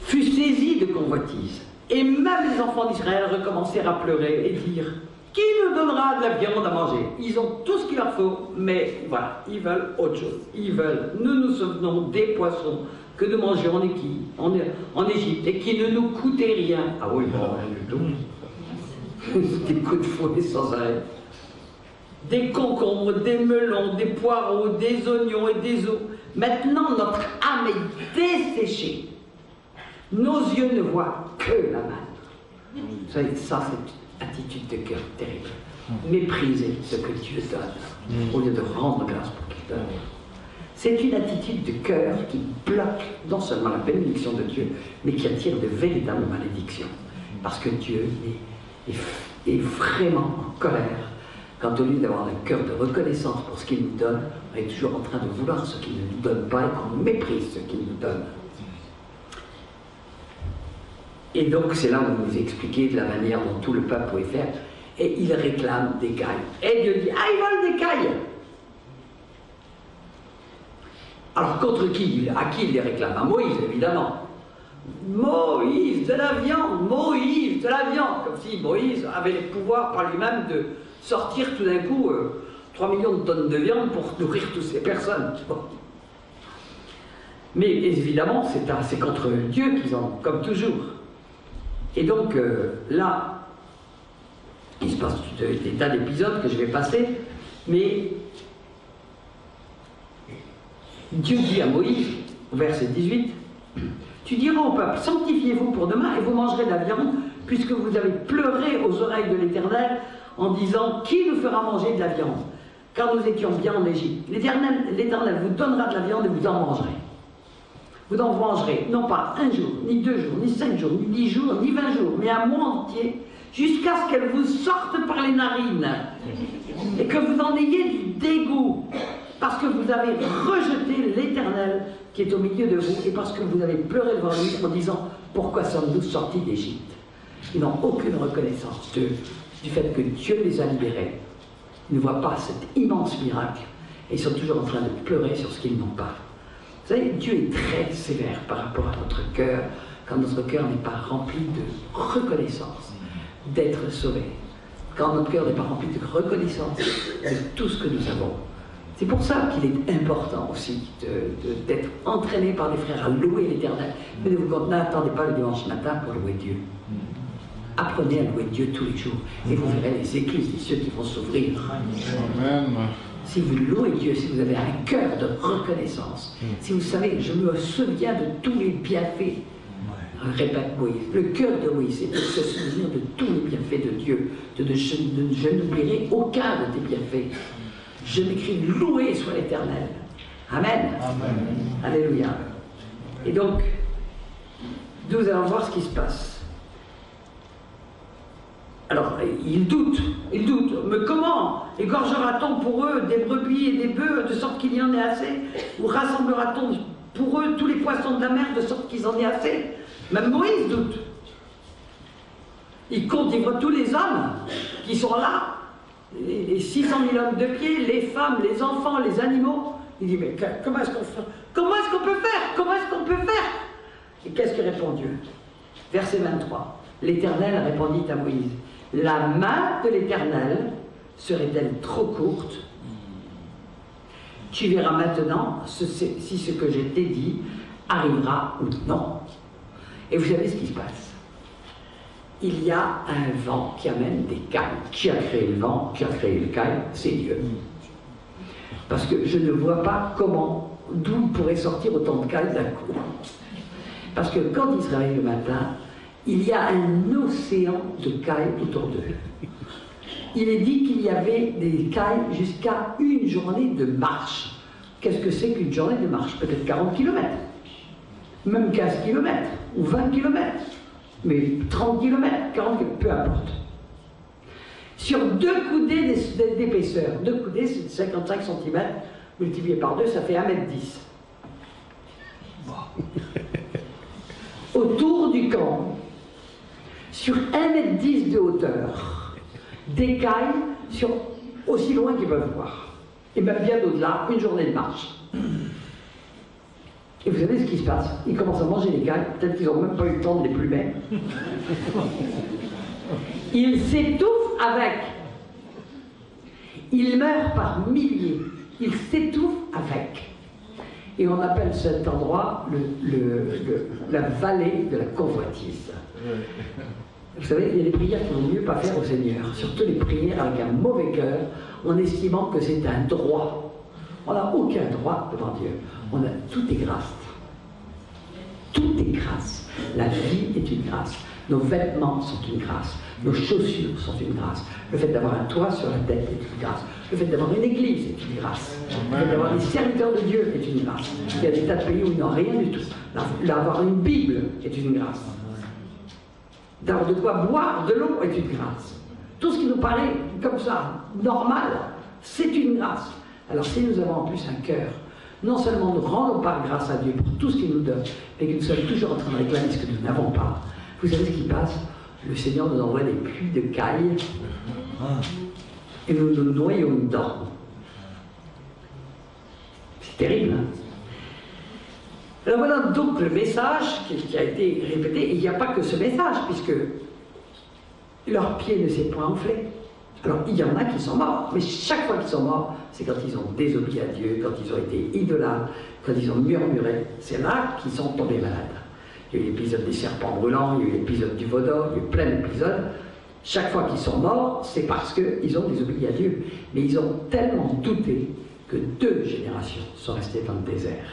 Fut saisi de convoitise. Et même les enfants d'Israël recommencèrent à pleurer et dire: qui nous donnera de la viande à manger? Ils ont tout ce qu'il leur faut, mais voilà, ils veulent autre chose. Ils veulent, nous souvenons des poissons que nous mangeons en Égypte et qui ne nous coûtaient rien. Ah oui, bon, rien du tout. Des coups de fouet sans arrêt. Des concombres, des melons, des poireaux, des oignons et des os. Maintenant, notre âme est desséchée. Nos yeux ne voient que la manne. Vous savez, ça, c'est une attitude de cœur terrible. Mépriser ce que Dieu donne, au lieu de rendre grâce pour qu'il donne. C'est une attitude de cœur qui bloque non seulement la bénédiction de Dieu, mais qui attire de véritables malédictions. Parce que Dieu est vraiment en colère quand, au lieu d'avoir un cœur de reconnaissance pour ce qu'il nous donne, on est toujours en train de vouloir ce qu'il ne nous donne pas et qu'on méprise ce qu'il nous donne. Et donc c'est là où on nous expliquait de la manière dont tout le peuple pouvait faire. Et il réclame des cailles. Et Dieu dit: ah, ils veulent des cailles. Alors contre qui? À qui il les réclame? À Moïse, évidemment. Moïse, de la viande, Moïse, de la viande. Comme si Moïse avait le pouvoir par lui-même de sortir tout d'un coup 3 millions de tonnes de viande pour nourrir toutes ces personnes. Bon. Mais évidemment, c'est contre Dieu qu'ils ont, comme toujours. Et donc là, il se passe des tas d'épisodes que je vais passer, mais Dieu dit à Moïse, au verset 18, tu diras au peuple: sanctifiez-vous pour demain et vous mangerez de la viande, puisque vous avez pleuré aux oreilles de l'Éternel en disant: qui nous fera manger de la viande? Car nous étions bien en Égypte. L'Éternel vous donnera de la viande et vous en mangerez. Vous en mangerez non pas 1 jour, ni 2 jours, ni 5 jours, ni 10 jours, ni 20 jours, mais un mois entier, jusqu'à ce qu'elle vous sorte par les narines et que vous en ayez du dégoût, parce que vous avez rejeté l'Éternel qui est au milieu de vous et parce que vous avez pleuré devant lui en disant: pourquoi sommes-nous sortis d'Égypte? Ils n'ont aucune reconnaissance du fait que Dieu les a libérés. Ils ne voient pas cet immense miracle et ils sont toujours en train de pleurer sur ce qu'ils n'ont pas. Vous savez, Dieu est très sévère par rapport à notre cœur quand notre cœur n'est pas rempli de reconnaissance d'être sauvé, quand notre cœur n'est pas rempli de reconnaissance de tout ce que nous avons. C'est pour ça qu'il est important aussi d'être entraîné par des frères à louer l'Éternel. Mais n'attendez pas le dimanche matin pour louer Dieu. Apprenez à louer Dieu tous les jours et vous verrez les écluses des cieux qui vont s'ouvrir. Amen. Si vous louez Dieu, si vous avez un cœur de reconnaissance, si vous savez, je me souviens de tous les bienfaits, répète Moïse, le cœur de Moïse, c'est de se souvenir de tous les bienfaits de Dieu, je n'oublierai aucun de tes bienfaits. Je m'écris, loué soit l'Éternel. Amen. Amen. Alléluia. Et donc, nous allons voir ce qui se passe. Alors, il doute. Mais comment égorgera-t-on pour eux des brebis et des bœufs de sorte qu'il y en ait assez? Ou rassemblera-t-on pour eux tous les poissons de la mer de sorte qu'ils en aient assez? Même Moïse doute. Il compte, il voit tous les hommes qui sont là, les 600 000 hommes de pied, les femmes, les enfants, les animaux. Il dit, mais comment est-ce qu'on fait? Comment est-ce qu'on peut faire? Comment est-ce qu'on peut faire? Et qu'est-ce que répond Dieu? Verset 23. L'Éternel répondit à Moïse, la main de l'Éternel serait-elle trop courte? Tu verras maintenant si ce que je t'ai dit arrivera ou non. Et vous savez ce qui se passe? Il y a un vent qui amène des cailles. Qui a créé le vent? Qui a créé les cailles? C'est Dieu. Parce que je ne vois pas comment, d'où il pourrait sortir autant de cailles d'un coup. Parce que quand il se réveille le matin, il y a un océan de cailles autour d'eux. Il est dit qu'il y avait des cailles jusqu'à une journée de marche. Qu'est-ce que c'est qu'une journée de marche? Peut-être 40 km, même 15 km, ou 20 km, mais 30 km, 40 km, peu importe. Sur 2 coudées d'épaisseur, 2 coudées c'est 55 cm, multiplié par 2, ça fait 1,10 m. Autour du camp, sur 1,10 m de hauteur, des cailles sur aussi loin qu'ils peuvent voir. Et même bien au-delà, une journée de marche. Et vous savez ce qui se passe? Ils commencent à manger les cailles, peut-être qu'ils n'ont même pas eu le temps de les plumer. Ils s'étouffent avec. Ils meurent par milliers. Ils s'étouffent avec. Et on appelle cet endroit la vallée de la convoitise. Vous savez, il y a des prières qu'il vaut mieux pas faire au Seigneur. Surtout les prières avec un mauvais cœur, en estimant que c'est un droit. On n'a aucun droit devant Dieu. Tout est grâce. Tout est grâce. La vie est une grâce. Nos vêtements sont une grâce. Nos chaussures sont une grâce. Le fait d'avoir un toit sur la tête est une grâce. Le fait d'avoir une église est une grâce. Le fait d'avoir des serviteurs de Dieu est une grâce. Il y a des tas de pays où ils n'ont rien du tout. D'avoir une Bible est une grâce. D'avoir de quoi boire de l'eau est une grâce. Tout ce qui nous paraît comme ça, normal, c'est une grâce. Alors si nous avons en plus un cœur, non seulement nous rendons pas grâce à Dieu pour tout ce qu'il nous donne, mais que nous sommes toujours en train de réclamer ce que nous n'avons pas, vous savez ce qui passe? Le Seigneur nous envoie des pluies de cailles et nous nous noyons dedans. C'est terrible, hein? Alors voilà donc le message qui a été répété, et il n'y a pas que ce message, puisque leur pied ne s'est point enflé. Alors il y en a qui sont morts, mais chaque fois qu'ils sont morts, c'est quand ils ont désobéi à Dieu, quand ils ont été idolâtres, quand ils ont murmuré, c'est là qu'ils sont tombés malades. Il y a eu l'épisode des serpents brûlants, il y a eu l'épisode du vaudor, il y a eu plein d'épisodes. Chaque fois qu'ils sont morts, c'est parce qu'ils ont désobéi à Dieu. Mais ils ont tellement douté que 2 générations sont restées dans le désert.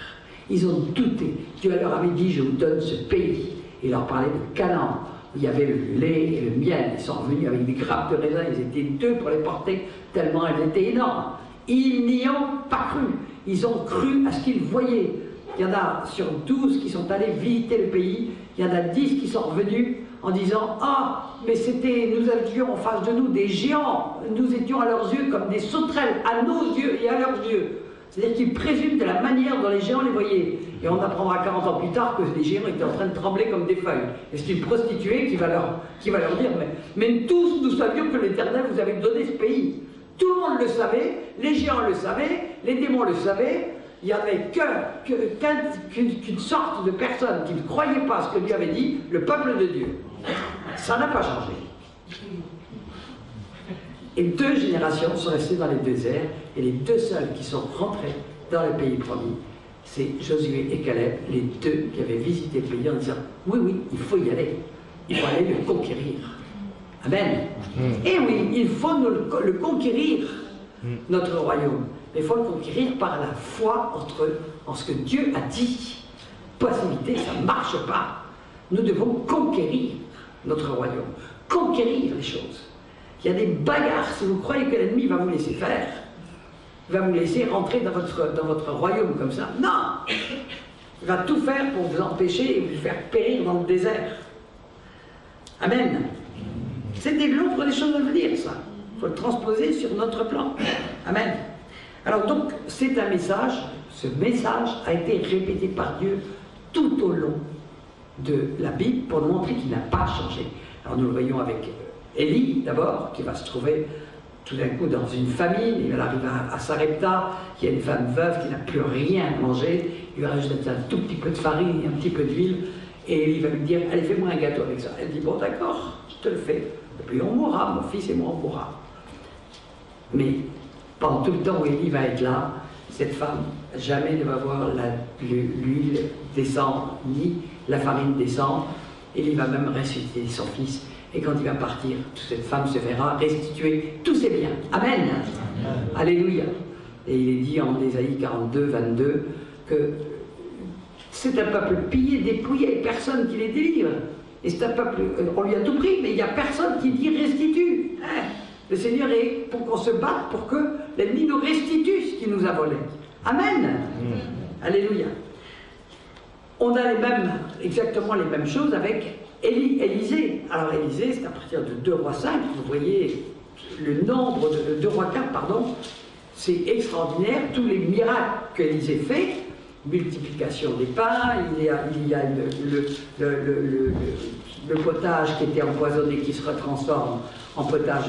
Ils ont douté. Dieu leur avait dit, je vous donne ce pays. Il leur parlait de Canaan, où il y avait le lait et le miel. Ils sont revenus avec des grappes de raisin, ils étaient 2 pour les porter, tellement elles étaient énormes. Ils n'y ont pas cru. Ils ont cru à ce qu'ils voyaient. Il y en a sur 12 qui sont allés visiter le pays, il y en a 10 qui sont revenus en disant « Ah, mais nous avions en face de nous des géants, nous étions à leurs yeux comme des sauterelles, à nos yeux et à leurs yeux. » C'est-à-dire qu'ils présument de la manière dont les géants les voyaient. Et on apprendra 40 ans plus tard que les géants étaient en train de trembler comme des feuilles. Et c'est une prostituée qui va leur dire « Mais tous nous savions que l'Éternel vous avait donné ce pays. » Tout le monde le savait, les géants le savaient, les démons le savaient. Il n'y avait qu'une sorte de personne qui ne croyait pas ce que Dieu avait dit, le peuple de Dieu. Ça n'a pas changé. Et 2 générations sont restées dans les déserts, et les 2 seuls qui sont rentrés dans le pays promis, c'est Josué et Caleb, les 2 qui avaient visité le pays en disant « Oui, oui, il faut y aller, il faut aller le conquérir. » Amen. Et oui, il faut le conquérir, notre royaume. Mais il faut le conquérir par la foi en ce que Dieu a dit. Passivité, ça ne marche pas. Nous devons conquérir notre royaume, conquérir les choses. Il y a des bagarres, si vous croyez que l'ennemi va vous laisser faire, va vous laisser rentrer dans votre royaume comme ça. Non! Il va tout faire pour vous empêcher et vous faire périr dans le désert. Amen. C'est l'autre des choses à venir, ça. Il faut le transposer sur notre plan. Amen. Alors donc, c'est un message, ce message a été répété par Dieu tout au long de la Bible pour nous montrer qu'il n'a pas changé. Alors nous le voyons avec Élie d'abord, qui va se trouver tout d'un coup dans une famine, il arrive à Sarepta, qui est une femme veuve qui n'a plus rien à manger, il lui rajoute un tout petit peu de farine et un petit peu d'huile, et Élie va lui dire, allez fais-moi un gâteau avec ça. Elle dit, bon d'accord, je te le fais, et puis on mourra, mon fils et moi on mourra. Mais pendant tout le temps où Élie va être là, cette femme jamais ne va voir l'huile descendre, ni la farine descendre. Élie va même ressusciter son fils. Et quand il va partir, cette femme se verra restituer tous ses biens. Amen. Amen. Alléluia. Et il est dit en Ésaïe 42, 22 que c'est un peuple pillé, dépouillé, personne qui les délivre. Et c'est un peuple, on lui a tout pris, mais il n'y a personne qui dit restitue. Hein? Le Seigneur est pour qu'on se batte pour que l'ennemi nous restitue ce qu'il nous a volé. Amen. Alléluia. On a exactement les mêmes choses avec Élisée. Alors Élisée, c'est à partir de 2 Rois 5, vous voyez le nombre de 2 Rois 4, pardon, c'est extraordinaire, tous les miracles qu'Élisée fait, multiplication des pains, il y a le potage qui était empoisonné qui se retransforme en potage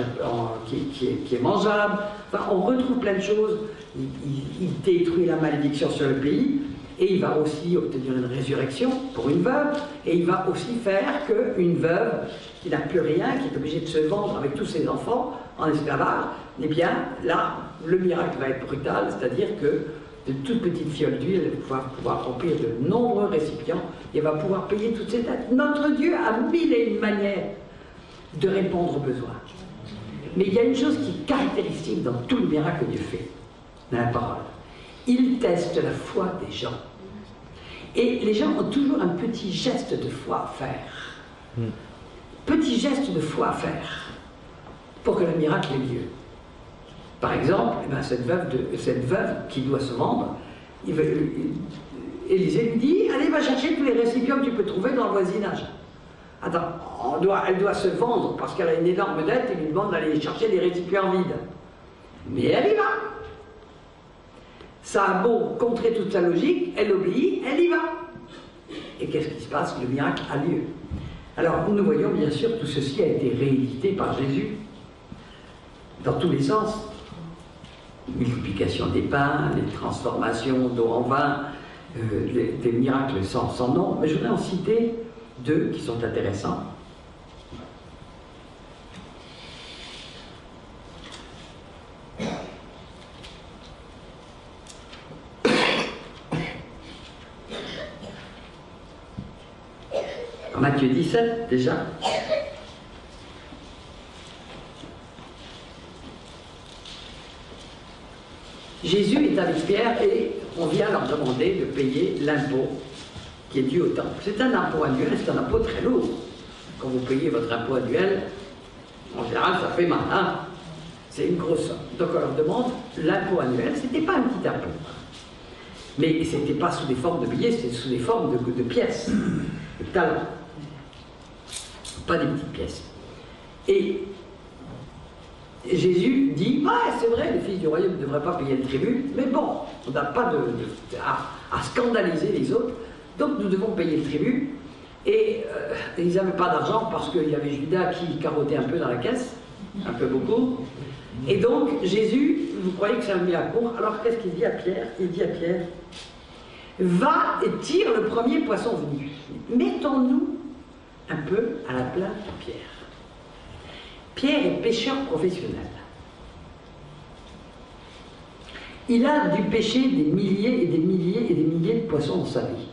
qui est mangeable. Enfin, on retrouve plein de choses. Il détruit la malédiction sur le pays. Et il va aussi obtenir une résurrection pour une veuve. Et il va aussi faire qu'une veuve qui n'a plus rien, qui est obligée de se vendre avec tous ses enfants en esclavage, eh bien là, le miracle va être brutal, c'est-à-dire que de toutes petites fioles d'huile, elle va pouvoir remplir de nombreux récipients et elle va pouvoir payer toutes ses dettes. Notre Dieu a mille et une manières de répondre aux besoins. Mais il y a une chose qui est caractéristique dans tout le miracle que Dieu fait, dans la parole. Il teste la foi des gens. Et les gens ont toujours un petit geste de foi à faire. Petit geste de foi à faire pour que le miracle ait lieu. Par exemple, eh bien, cette veuve qui doit se vendre, Élisée lui dit, allez, va chercher tous les récipients que tu peux trouver dans le voisinage. Attends, elle doit se vendre parce qu'elle a une énorme dette et lui demande d'aller chercher des récipients vides. Mais elle y va. Ça a beau contrer toute sa logique, elle obéit, elle y va. Et qu'est-ce qui se passe? Le miracle a lieu. Alors, nous voyons bien sûr, tout ceci a été réédité par Jésus, dans tous les sens. Multiplication des pains, les transformations d'eau en vin, des miracles sans nom. Mais je voudrais en citer 2 qui sont intéressants. Matthieu 17, déjà. Jésus est avec Pierre et on vient leur demander de payer l'impôt qui est dû au temple. C'est un impôt annuel, c'est un impôt très lourd. Quand vous payez votre impôt annuel, en général, ça fait mal, hein? C'est une grosse somme. Donc on leur demande l'impôt annuel, c'était pas un petit impôt. Mais c'était pas sous des formes de billets, c'était sous des formes de pièces, de talents. Pas des petites pièces. Et Jésus dit, ouais, c'est vrai, les fils du royaume ne devraient pas payer le tribut, mais bon, on n'a pas à scandaliser les autres, donc nous devons payer le tribut. Et ils n'avaient pas d'argent parce qu'il y avait Judas qui carottait un peu dans la caisse, un peu beaucoup. Et donc Jésus, vous croyez que c'est un mis à court, alors qu'est-ce qu'il dit à Pierre? Il dit à Pierre, va et tire le premier poisson venu. Mettons-nous un peu à la place de Pierre. Pierre est pêcheur professionnel. Il a dû pêcher des milliers et des milliers et des milliers de poissons dans sa vie.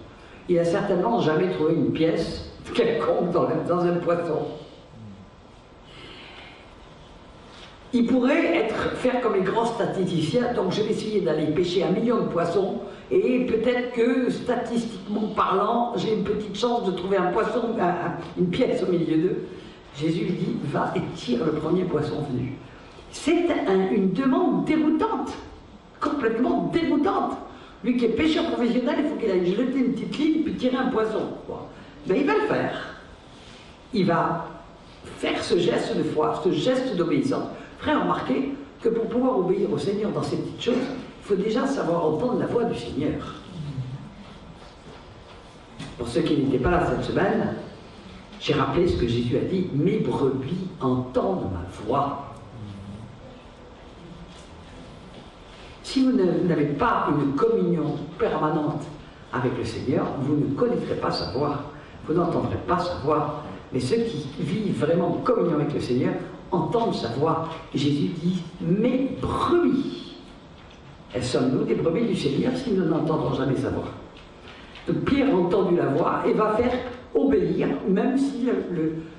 Il n'a certainement jamais trouvé une pièce quelconque dans un poisson. Il pourrait faire comme les grands statisticiens, donc je vais essayer d'aller pêcher 1 million de poissons, et peut-être que, statistiquement parlant, j'ai une petite chance de trouver un poisson, une pièce au milieu d'eux. Jésus lui dit, va et tire le premier poisson venu. C'est une demande déroutante, complètement déroutante. Lui qui est pêcheur professionnel, il faut qu'il aille jeter une petite ligne puis tirer un poisson. Bon. Ben, il va le faire. Il va faire ce geste de foi, ce geste d'obéissance. Frère, remarquez que pour pouvoir obéir au Seigneur dans ces petites choses, il faut déjà savoir entendre la voix du Seigneur. Pour ceux qui n'étaient pas là cette semaine, j'ai rappelé ce que Jésus a dit, mes brebis entendent ma voix. Si vous n'avez pas une communion permanente avec le Seigneur, vous ne connaîtrez pas sa voix, vous n'entendrez pas sa voix. Mais ceux qui vivent vraiment en communion avec le Seigneur entendent sa voix. Et Jésus dit, mes brebis. Elles sommes-nous des brebis du Seigneur si nous n'entendrons jamais sa voix? Donc Pierre a entendu la voix et va faire obéir, même si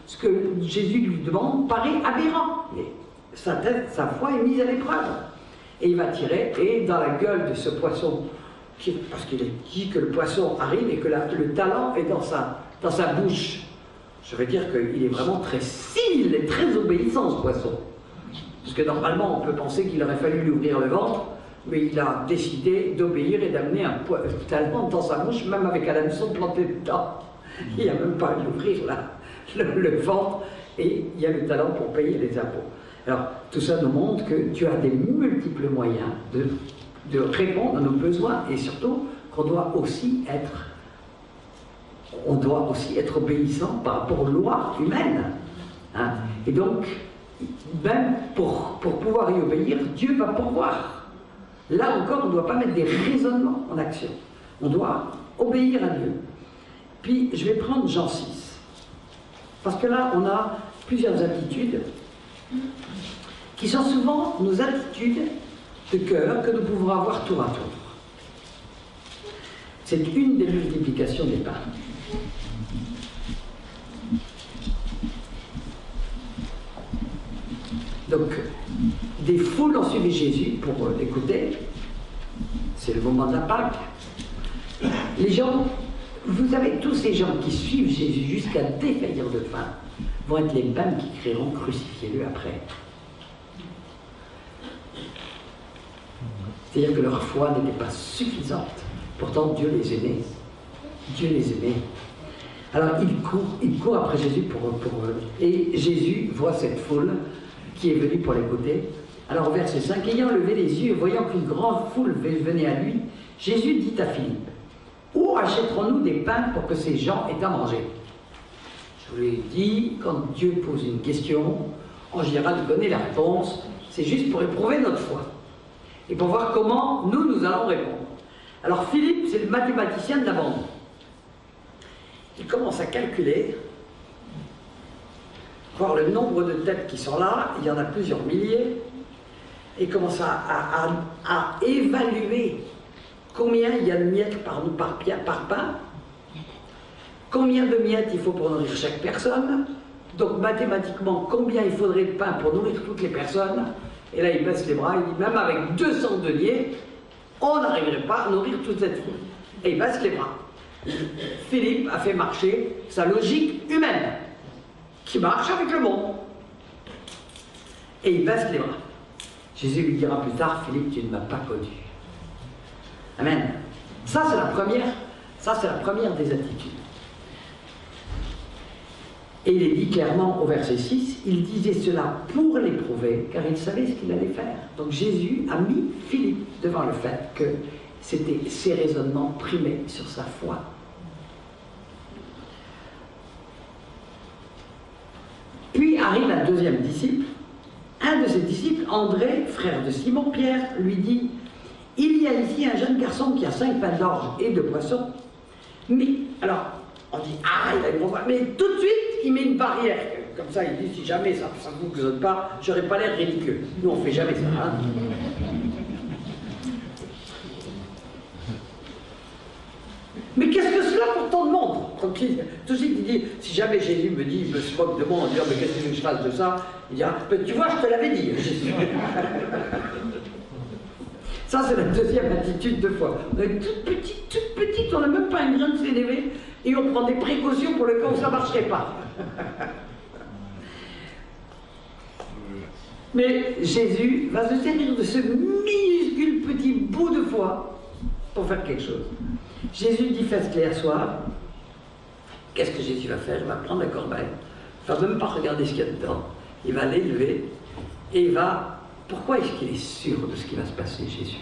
ce que Jésus lui demande paraît aberrant. Mais sa foi est mise à l'épreuve. Et il va tirer, et dans la gueule de ce poisson, parce qu'il est dit que le poisson arrive et que le talent est dans sa bouche. Je veux dire qu'il est vraiment très civil et très obéissant, ce poisson. Parce que normalement, on peut penser qu'il aurait fallu lui ouvrir le ventre, mais il a décidé d'obéir et d'amener un talent dans sa bouche, même avec un hameçon planté dedans. Il n'a même pas à lui ouvrir le ventre, et il y a le talent pour payer les impôts. Alors, tout ça nous montre que Dieu a des multiples moyens de répondre à nos besoins, et surtout qu'on doit aussi être obéissant par rapport aux lois humaines. Hein. Et donc, même pour pouvoir y obéir, Dieu va pourvoir. Là encore, on ne doit pas mettre des raisonnements en action. On doit obéir à Dieu. Puis, je vais prendre Jean 6. Parce que là, on a plusieurs attitudes qui sont souvent nos attitudes de cœur que nous pouvons avoir tour à tour. C'est une des multiplications des pains. Donc, des foules ont suivi Jésus pour l'écouter. C'est le moment de la Pâque. Les gens, vous savez, tous ces gens qui suivent Jésus jusqu'à défaillir de faim vont être les mêmes qui crieront crucifiez-le après. C'est-à-dire que leur foi n'était pas suffisante. Pourtant, Dieu les aimait. Dieu les aimait. Alors, ils courent après Jésus et Jésus voit cette foule qui est venue pour l'écouter. Alors, au verset 5, ayant levé les yeux et voyant qu'une grande foule venait à lui, Jésus dit à Philippe, où achèterons-nous des pains pour que ces gens aient à manger? Je vous l'ai dit, quand Dieu pose une question, en général, il connaît la réponse. C'est juste pour éprouver notre foi. Et pour voir comment nous allons répondre. Alors Philippe, c'est le mathématicien de la bande. Il commence à calculer, voir le nombre de têtes qui sont là, il y en a plusieurs milliers, et commence à évaluer combien il y a de miettes par pain, combien de miettes il faut pour nourrir chaque personne, donc mathématiquement combien il faudrait de pain pour nourrir toutes les personnes. Et là, il baisse les bras, il dit, même avec 200 deniers, on n'arriverait pas à nourrir toute cette foule. Et il baisse les bras. Philippe a fait marcher sa logique humaine, qui marche avec le monde. Et il baisse les bras. Jésus lui dira plus tard, Philippe, tu ne m'as pas connu. Amen. Ça, c'est la première des attitudes. Et il est dit clairement au verset 6, il disait cela pour l'éprouver, car il savait ce qu'il allait faire. Donc Jésus a mis Philippe devant le fait que c'était ses raisonnements primés sur sa foi. Puis arrive un deuxième disciple. Un de ses disciples, André, frère de Simon-Pierre, lui dit, il y a ici un jeune garçon qui a 5 pains d'orge et 2 poissons. Mais, alors, on dit, ah, il a une grosse voix. Mais tout de suite, il met une barrière. Comme ça, il dit, si jamais ça ne fonctionne pas, je n'aurai pas l'air ridicule. Nous, on ne fait jamais ça. Hein. Mais qu'est-ce que cela pour tant de monde? Donc, tout de suite il dit, si jamais Jésus me dit, il me se moque de moi en disant, mais qu'est-ce que tu veux que je fasse de ça? Il dira, tu vois, je te l'avais dit, Jésus. Ça, c'est la deuxième attitude de foi. On est toute petite, on n'a même pas un grain de sénévé, et on prend des précautions pour le cas où ça ne marcherait pas. Mais Jésus va se servir de ce minuscule petit bout de foi pour faire quelque chose. Jésus dit, faites-les asseoir. Qu'est-ce que Jésus va faire? Il va prendre la corbeille, il ne va même pas regarder ce qu'il y a dedans, il va l'élever, et il va... Pourquoi est-ce qu'il est sûr de ce qui va se passer, Jésus?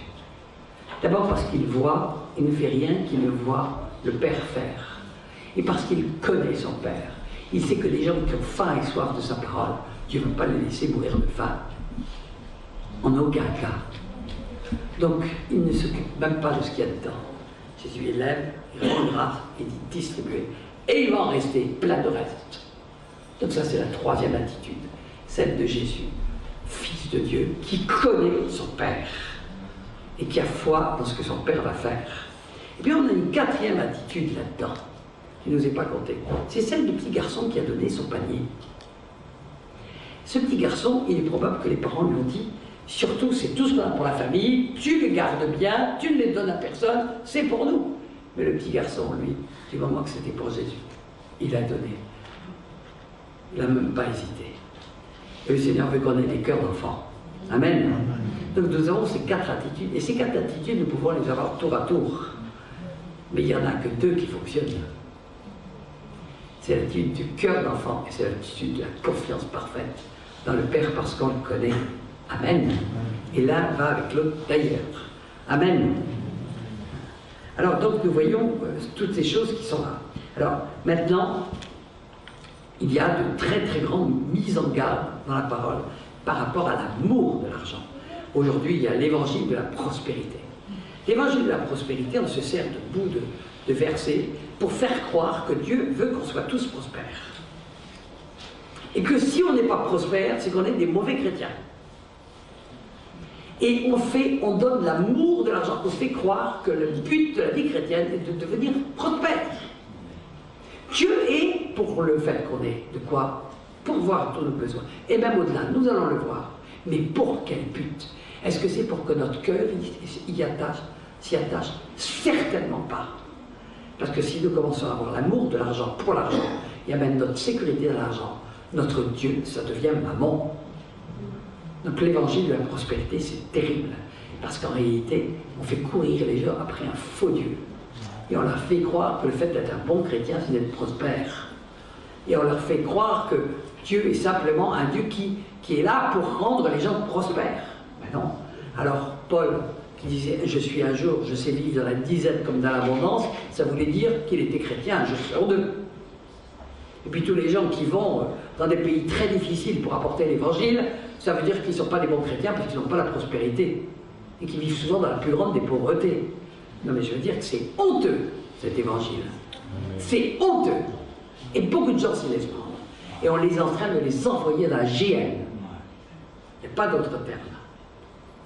D'abord parce qu'il voit, il ne fait rien qu'il ne voit le Père faire. Et parce qu'il connaît son Père. Il sait que les gens qui ont faim et soif de sa parole, Dieu ne va pas les laisser mourir de faim. En aucun cas. Donc, il ne s'occupe même pas de ce qu'il y a dedans. Jésus élève, il rend grâce, il dit distribuer. Et il va en rester plein de reste. Donc ça, c'est la troisième attitude, celle de Jésus, Fils de Dieu, qui connaît son Père et qui a foi dans ce que son Père va faire. Et puis on a une quatrième attitude là-dedans, qui ne nous est pas comptée. C'est celle du petit garçon qui a donné son panier. Ce petit garçon, il est probable que les parents lui ont dit, surtout c'est tout ce qu'on a pour la famille, tu les gardes bien, tu ne les donnes à personne, c'est pour nous. Mais le petit garçon, lui, du moment que c'était pour Jésus, il a donné. Il n'a même pas hésité. Et le Seigneur veut qu'on ait des cœurs d'enfants. Amen. Donc nous avons ces quatre attitudes, et ces quatre attitudes, nous pouvons les avoir tour à tour. Mais il n'y en a que deux qui fonctionnent. C'est l'attitude du cœur d'enfant, et c'est l'attitude de la confiance parfaite dans le Père parce qu'on le connaît. Amen. Et l'un va avec l'autre d'ailleurs. Amen. Alors donc nous voyons toutes ces choses qui sont là. Alors maintenant, il y a de très très grandes mises en garde dans la parole par rapport à l'amour de l'argent. Aujourd'hui, il y a l'évangile de la prospérité. L'évangile de la prospérité, on se sert de bouts de versets pour faire croire que Dieu veut qu'on soit tous prospères. Et que si on n'est pas prospère, c'est qu'on est des mauvais chrétiens. Et on donne l'amour de l'argent, on fait croire que le but de la vie chrétienne est de devenir prospère. Dieu est pour le fait qu'on ait de quoi pourvoir tous nos besoins. Et même au-delà, nous allons le voir. Mais pour quel but? Est-ce que c'est pour que notre cœur s'y attache? Certainement pas. Parce que si nous commençons à avoir l'amour de l'argent pour l'argent, et même notre sécurité dans l'argent, notre Dieu, ça devient maman. Donc l'évangile de la prospérité, c'est terrible. Parce qu'en réalité, on fait courir les gens après un faux Dieu. Et on leur fait croire que le fait d'être un bon chrétien, c'est d'être prospère. Et on leur fait croire que Dieu est simplement un Dieu qui est là pour rendre les gens prospères. Mais non. Alors Paul, qui disait « Je suis un jour, je sais vivre dans la disette comme dans l'abondance », ça voulait dire qu'il était chrétien un jour sur deux. Et puis tous les gens qui vont dans des pays très difficiles pour apporter l'évangile, ça veut dire qu'ils ne sont pas des bons chrétiens parce qu'ils n'ont pas la prospérité. Et qu'ils vivent souvent dans la plus grande des pauvretés. Non mais je veux dire que c'est honteux, cet évangile. C'est honteux. Et beaucoup de gens s'y laissent prendre. Et on est en train de les envoyer dans la GN. Il n'y a pas d'autre terme.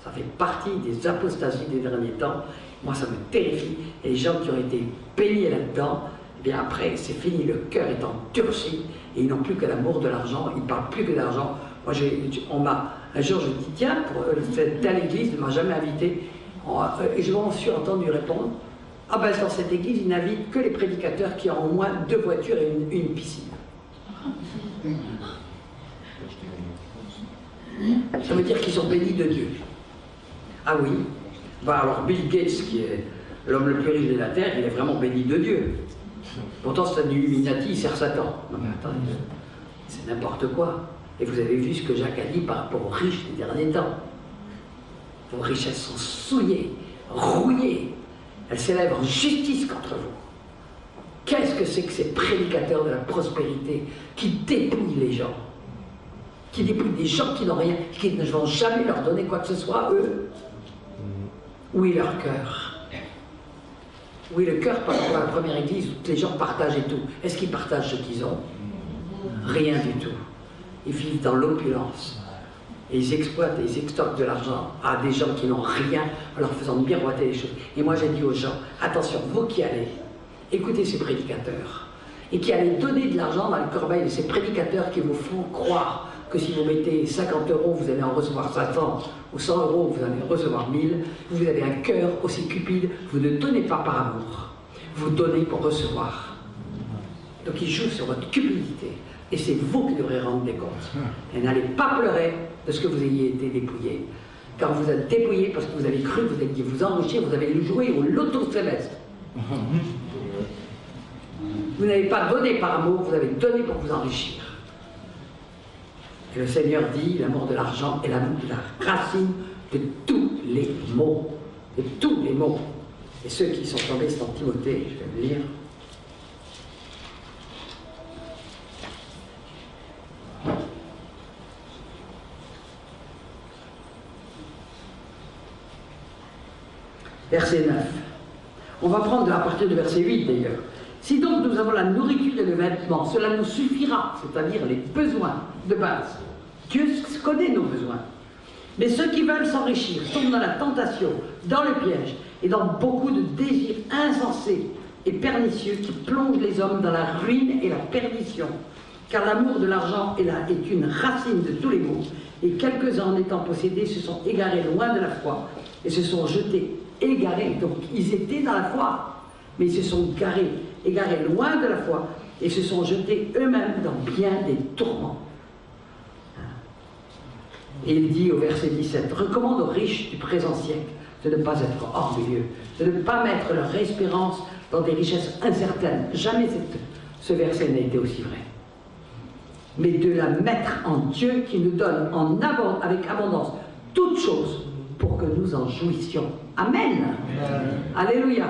Ça fait partie des apostasies des derniers temps. Moi, ça me terrifie. Et les gens qui ont été baignés là-dedans, eh bien après, c'est fini. Le cœur est endurci. Et ils n'ont plus que l'amour de l'argent. Ils ne parlent plus que d'argent. Moi, un jour, je me dis, tiens, pour telle église ne m'a jamais invité. Et je m'en suis entendu répondre, ah ben dans cette église, ils n'invitent que les prédicateurs qui ont au moins 2 voitures et une piscine. Ça veut dire qu'ils sont bénis de Dieu. Ah oui. Bah alors Bill Gates, qui est l'homme le plus riche de la Terre, il est vraiment béni de Dieu. Pourtant c'est un Illuminati, il sert Satan. Non mais attendez, c'est n'importe quoi. Et vous avez vu ce que Jacques a dit par rapport aux riches des derniers temps. Vos richesses sont souillées, rouillées. Elles s'élèvent en justice contre vous. Qu'est-ce que c'est que ces prédicateurs de la prospérité qui dépouillent les gens? Qui dépouillent des gens qui n'ont rien, qui ne vont jamais leur donner quoi que ce soit, eux? Où est leur cœur? Où est le cœur par rapport à la première église où les gens partageaient tout? Est-ce qu'ils partagent ce qu'ils ont? Rien du tout. Ils vivent dans l'opulence. Et ils exploitent et ils extorquent de l'argent à des gens qui n'ont rien en leur faisant miroiter les choses. Et moi j'ai dit aux gens, attention, vous qui allez, écoutez ces prédicateurs. et qui allait donner de l'argent dans les corbeilles de ces prédicateurs qui vous font croire que si vous mettez 50 €, vous allez en recevoir 500, ou 100 €, vous allez en recevoir 1000. Vous avez un cœur aussi cupide, vous ne donnez pas par amour, vous donnez pour recevoir. Donc il joue sur votre cupidité, et c'est vous qui devrez rendre des comptes. Et n'allez pas pleurer de ce que vous ayez été dépouillé. Quand vous êtes dépouillé parce que vous avez cru que vous alliez vous enrichir, vous avez joué au loto céleste. Vous n'avez pas donné par amour, vous avez donné pour vous enrichir. Et le Seigneur dit, l'amour de l'argent est la racine de tous les maux. De tous les maux. Et ceux qui sont tombés, c'est en Timothée, je vais le lire. Verset 9. On va prendre à partir du verset 8 d'ailleurs. Si donc nous avons la nourriture et le vêtement, cela nous suffira, c'est-à-dire les besoins de base. Dieu connaît nos besoins. Mais ceux qui veulent s'enrichir tombent dans la tentation, dans le piège et dans beaucoup de désirs insensés et pernicieux qui plongent les hommes dans la ruine et la perdition. Car l'amour de l'argent est une racine de tous les maux. Et quelques-uns en étant possédés se sont égarés loin de la foi et se sont jetés égarés. Donc ils étaient dans la foi, mais ils se sont égarés loin de la foi et se sont jetés eux-mêmes dans bien des tourments. Et il dit au verset 17, recommande aux riches du présent siècle de ne pas être orgueilleux, de ne pas mettre leur espérance dans des richesses incertaines. Jamais ce verset n'a été aussi vrai. Mais de la mettre en Dieu qui nous donne avec abondance toutes choses pour que nous en jouissions. Amen. Alléluia.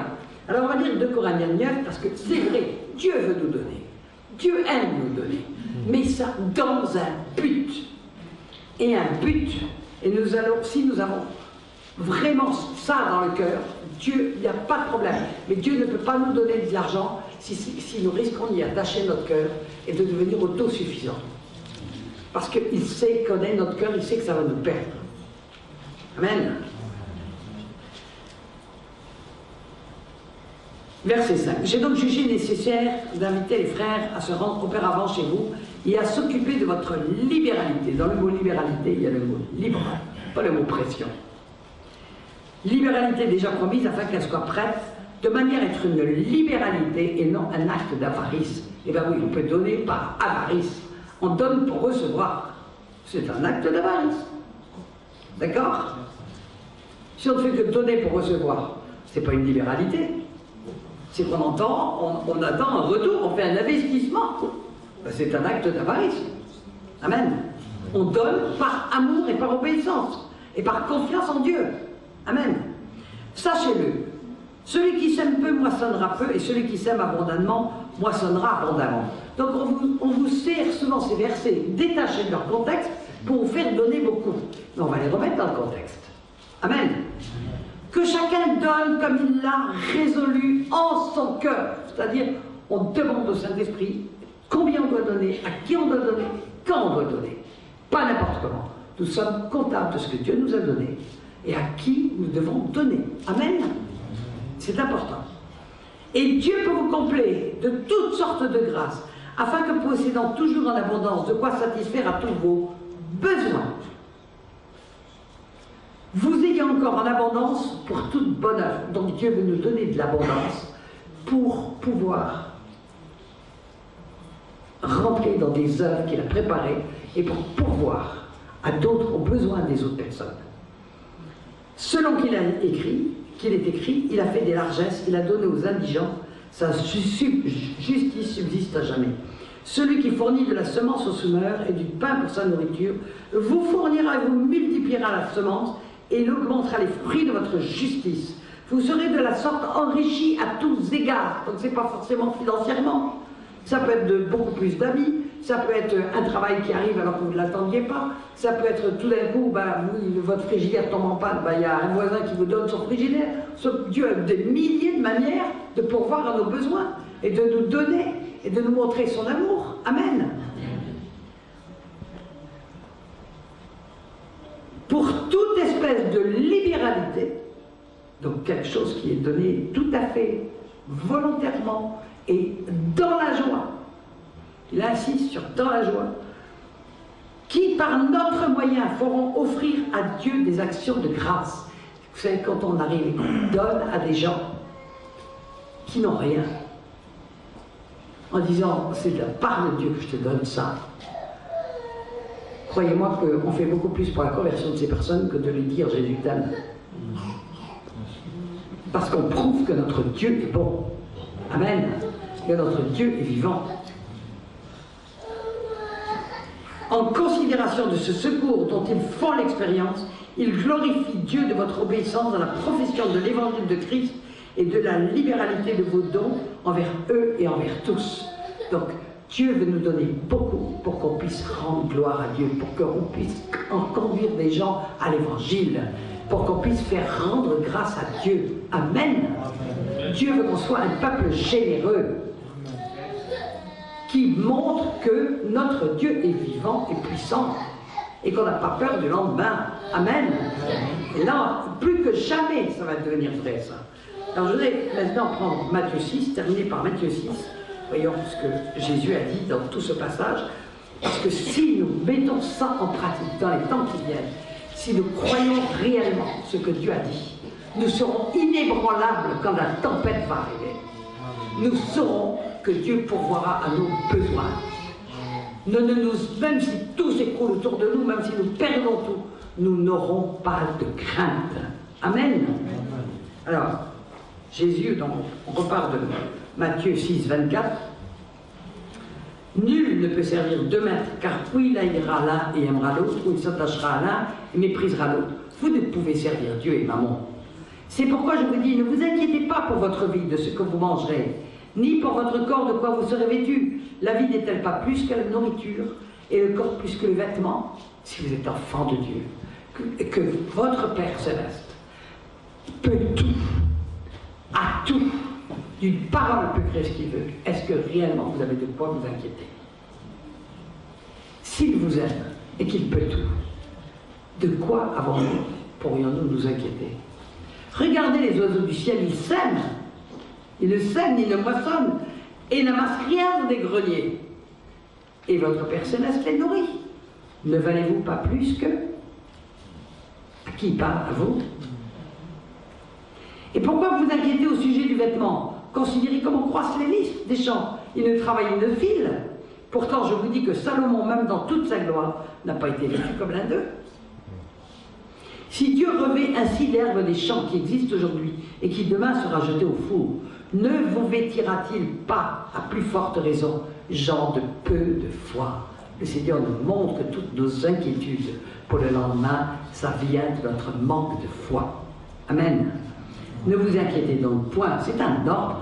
Alors on va lire 2 Corinthiens 9 parce que c'est vrai, Dieu veut nous donner. Dieu aime nous donner. Mais ça dans un but. Et un but. Et si nous avons vraiment ça dans le cœur, Dieu, il n'y a pas de problème. Mais Dieu ne peut pas nous donner de l'argent si nous risquons d'y attacher notre cœur et de devenir autosuffisants. Parce qu'il sait, connaît notre cœur, il sait que ça va nous perdre. Amen. Verset 5. J'ai donc jugé nécessaire d'inviter les frères à se rendre auparavant chez vous et à s'occuper de votre libéralité. Dans le mot libéralité, il y a le mot libre, pas le mot pression. Libéralité déjà promise afin qu'elle soit prête, de manière à être une libéralité et non un acte d'avarice. Eh bien oui, on peut donner par avarice. On donne pour recevoir. C'est un acte d'avarice. D'accord? Si on ne fait que donner pour recevoir, c'est pas une libéralité. C'est qu'on on attend un retour, on fait un investissement. Ben, c'est un acte d'avarice. Amen. On donne par amour et par obéissance, et par confiance en Dieu. Amen. Sachez-le, celui qui sème peu moissonnera peu, et celui qui sème abondamment moissonnera abondamment. Donc on vous sert souvent ces versets détachés de leur contexte pour vous faire donner beaucoup. Mais on va les remettre dans le contexte. Amen. Que chacun donne comme il l'a résolu en son cœur. C'est-à-dire, on demande au Saint-Esprit combien on doit donner, à qui on doit donner, quand on doit donner. Pas n'importe comment. Nous sommes comptables de ce que Dieu nous a donné et à qui nous devons donner. Amen. C'est important. Et Dieu peut vous combler de toutes sortes de grâces, afin que possédant toujours en abondance de quoi satisfaire à tous vos besoins, vous ayez encore en abondance pour toute bonne œuvre. Donc Dieu veut nous donner de l'abondance pour pouvoir rentrer dans des œuvres qu'il a préparées et pour pourvoir à d'autres, aux besoins des autres personnes. Selon qu'il est écrit, il a fait des largesses, il a donné aux indigents, sa justice subsiste à jamais. Celui qui fournit de la semence aux semeurs et du pain pour sa nourriture, vous fournira et vous multipliera la semence, et il augmentera les fruits de votre justice. Vous serez de la sorte enrichis à tous égards. Donc ce n'est pas forcément financièrement. Ça peut être de beaucoup plus d'amis, ça peut être un travail qui arrive alors que vous ne l'attendiez pas, ça peut être tout d'un coup, votre frigidaire tombe en panne, il y a un voisin qui vous donne son frigidaire. Dieu a des milliers de manières de pourvoir à nos besoins et de nous donner et de nous montrer son amour. Amen. Pour toute espèce de libéralité, donc quelque chose qui est donné tout à fait volontairement et dans la joie, il insiste sur dans la joie, qui par notre moyen feront offrir à Dieu des actions de grâce. Vous savez, quand on arrive et qu'on donne à des gens qui n'ont rien, en disant c'est de la part de Dieu que je te donne ça, croyez-moi qu'on fait beaucoup plus pour la conversion de ces personnes que de lui dire Jésus t'aime. Parce qu'on prouve que notre Dieu est bon. Amen. Que notre Dieu est vivant. En considération de ce secours dont ils font l'expérience, ils glorifient Dieu de votre obéissance dans la profession de l'évangile de Christ et de la libéralité de vos dons envers eux et envers tous. Donc, Dieu veut nous donner beaucoup pour qu'on puisse rendre gloire à Dieu, pour qu'on puisse en conduire des gens à l'évangile, pour qu'on puisse faire rendre grâce à Dieu. Amen. Dieu veut qu'on soit un peuple généreux qui montre que notre Dieu est vivant et puissant et qu'on n'a pas peur du lendemain. Amen. Et là, plus que jamais, ça va devenir vrai, ça. Alors, je vais maintenant prendre Matthieu 6, terminer par Matthieu 6. Voyons ce que Jésus a dit dans tout ce passage. Parce que si nous mettons ça en pratique dans les temps qui viennent, si nous croyons réellement ce que Dieu a dit, nous serons inébranlables quand la tempête va arriver. Nous saurons que Dieu pourvoira à nos besoins. Même si tout s'écroule autour de nous, même si nous perdons tout, nous n'aurons pas de crainte. Amen. Alors, Jésus, donc, on repart de Matthieu 6, 24. Nul ne peut servir deux maîtres, car ou il haïra l'un et aimera l'autre, ou il s'attachera à l'un et méprisera l'autre. Vous ne pouvez servir Dieu et Mammon. C'est pourquoi je vous dis, ne vous inquiétez pas pour votre vie, de ce que vous mangerez, ni pour votre corps, de quoi vous serez vêtu. La vie n'est-elle pas plus que la nourriture, et le corps plus que le vêtement? Si vous êtes enfant de Dieu, que votre Père céleste peut tout, à tout, d'une parole peut créer ce qu'il veut. Est-ce que réellement vous avez de quoi vous inquiéter? S'il vous aime et qu'il peut tout, de quoi pourrions-nous nous inquiéter? Regardez les oiseaux du ciel, ils sèment. Ils ne sèment ni ne moissonnent et n'amassent rien dans des greniers. Et votre Père céleste les nourrit. Ne valez-vous pas plus que? À qui il parle? À vous? Et pourquoi vous inquiétez au sujet du vêtement? Considérez comment croissent les lys des champs. Ils ne travaillent ni ne filent. Pourtant, je vous dis que Salomon, même dans toute sa gloire, n'a pas été vêtu comme l'un d'eux. Si Dieu revêt ainsi l'herbe des champs qui existe aujourd'hui et qui demain sera jetée au four, ne vous vêtira-t-il pas, à plus forte raison, gens de peu de foi? Le Seigneur nous montre que toutes nos inquiétudes pour le lendemain, ça vient de notre manque de foi. Amen. Ne vous inquiétez donc point, c'est un ordre.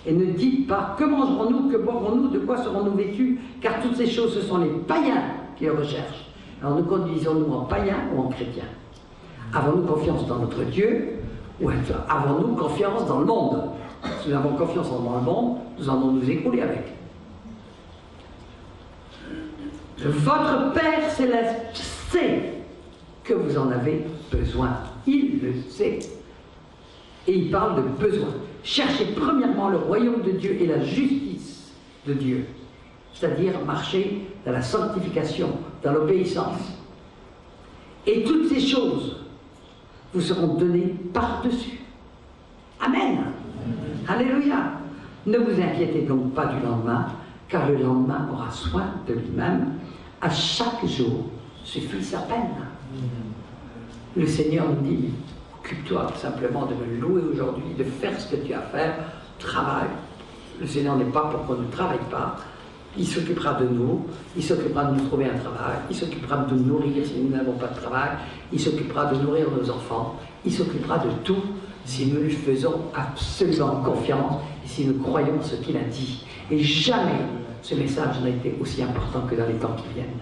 Et ne dites pas, que mangerons-nous, que boirons-nous, de quoi serons-nous vêtus, car toutes ces choses, ce sont les païens qui le recherchent. Alors nous conduisons-nous en païens ou en chrétiens? Avons-nous confiance dans notre Dieu ou avons-nous confiance dans le monde? Si nous avons confiance dans le monde, nous allons nous écrouler avec. Votre Père céleste sait que vous en avez besoin. Il le sait. Et il parle de besoin. Cherchez premièrement le royaume de Dieu et la justice de Dieu. C'est-à-dire marcher dans la sanctification, dans l'obéissance. Et toutes ces choses vous seront données par-dessus. Amen. Alléluia. Ne vous inquiétez donc pas du lendemain, car le lendemain aura soin de lui-même. À chaque jour suffit sa peine. Le Seigneur nous dit, occupe-toi simplement de me louer aujourd'hui, de faire ce que tu as à faire, travaille. Le Seigneur n'est pas pour qu'on ne travaille pas. Il s'occupera de nous, il s'occupera de nous trouver un travail, il s'occupera de nous nourrir si nous n'avons pas de travail, il s'occupera de nourrir nos enfants, il s'occupera de tout si nous lui faisons absolument confiance et si nous croyons ce qu'il a dit. Et jamais ce message n'a été aussi important que dans les temps qui viennent.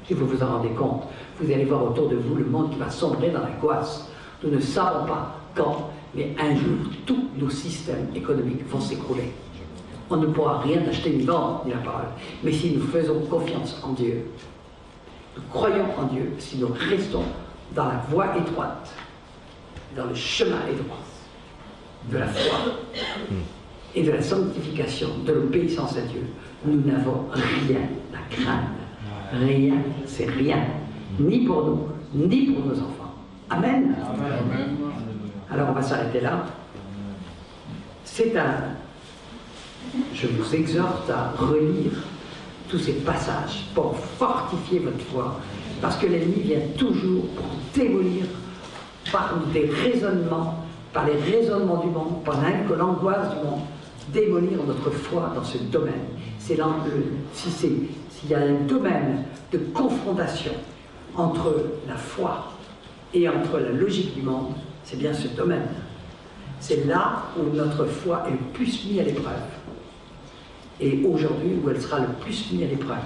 Si vous vous en rendez compte, vous allez voir autour de vous le monde qui va sombrer dans l'angoisse. Nous ne savons pas quand, mais un jour, tous nos systèmes économiques vont s'écrouler. On ne pourra rien acheter ni vendre, ni la parole. Mais si nous faisons confiance en Dieu, nous croyons en Dieu, si nous restons dans la voie étroite, dans le chemin étroit de la foi, et de la sanctification, de l'obéissance à Dieu, nous n'avons rien à craindre. Rien, c'est rien. Ni pour nous, ni pour nos enfants. Amen. Amen. Alors on va s'arrêter là. Je vous exhorte à relire tous ces passages pour fortifier votre foi, parce que l'ennemi vient toujours pour démolir par des raisonnements, par les raisonnements du monde, par l'angoisse du monde, démolir notre foi dans ce domaine. S'il y a un domaine de confrontation entre la foi et entre la logique du monde, c'est bien ce domaine. C'est là où notre foi est le plus mise à l'épreuve. Et aujourd'hui, où elle sera le plus mise à l'épreuve.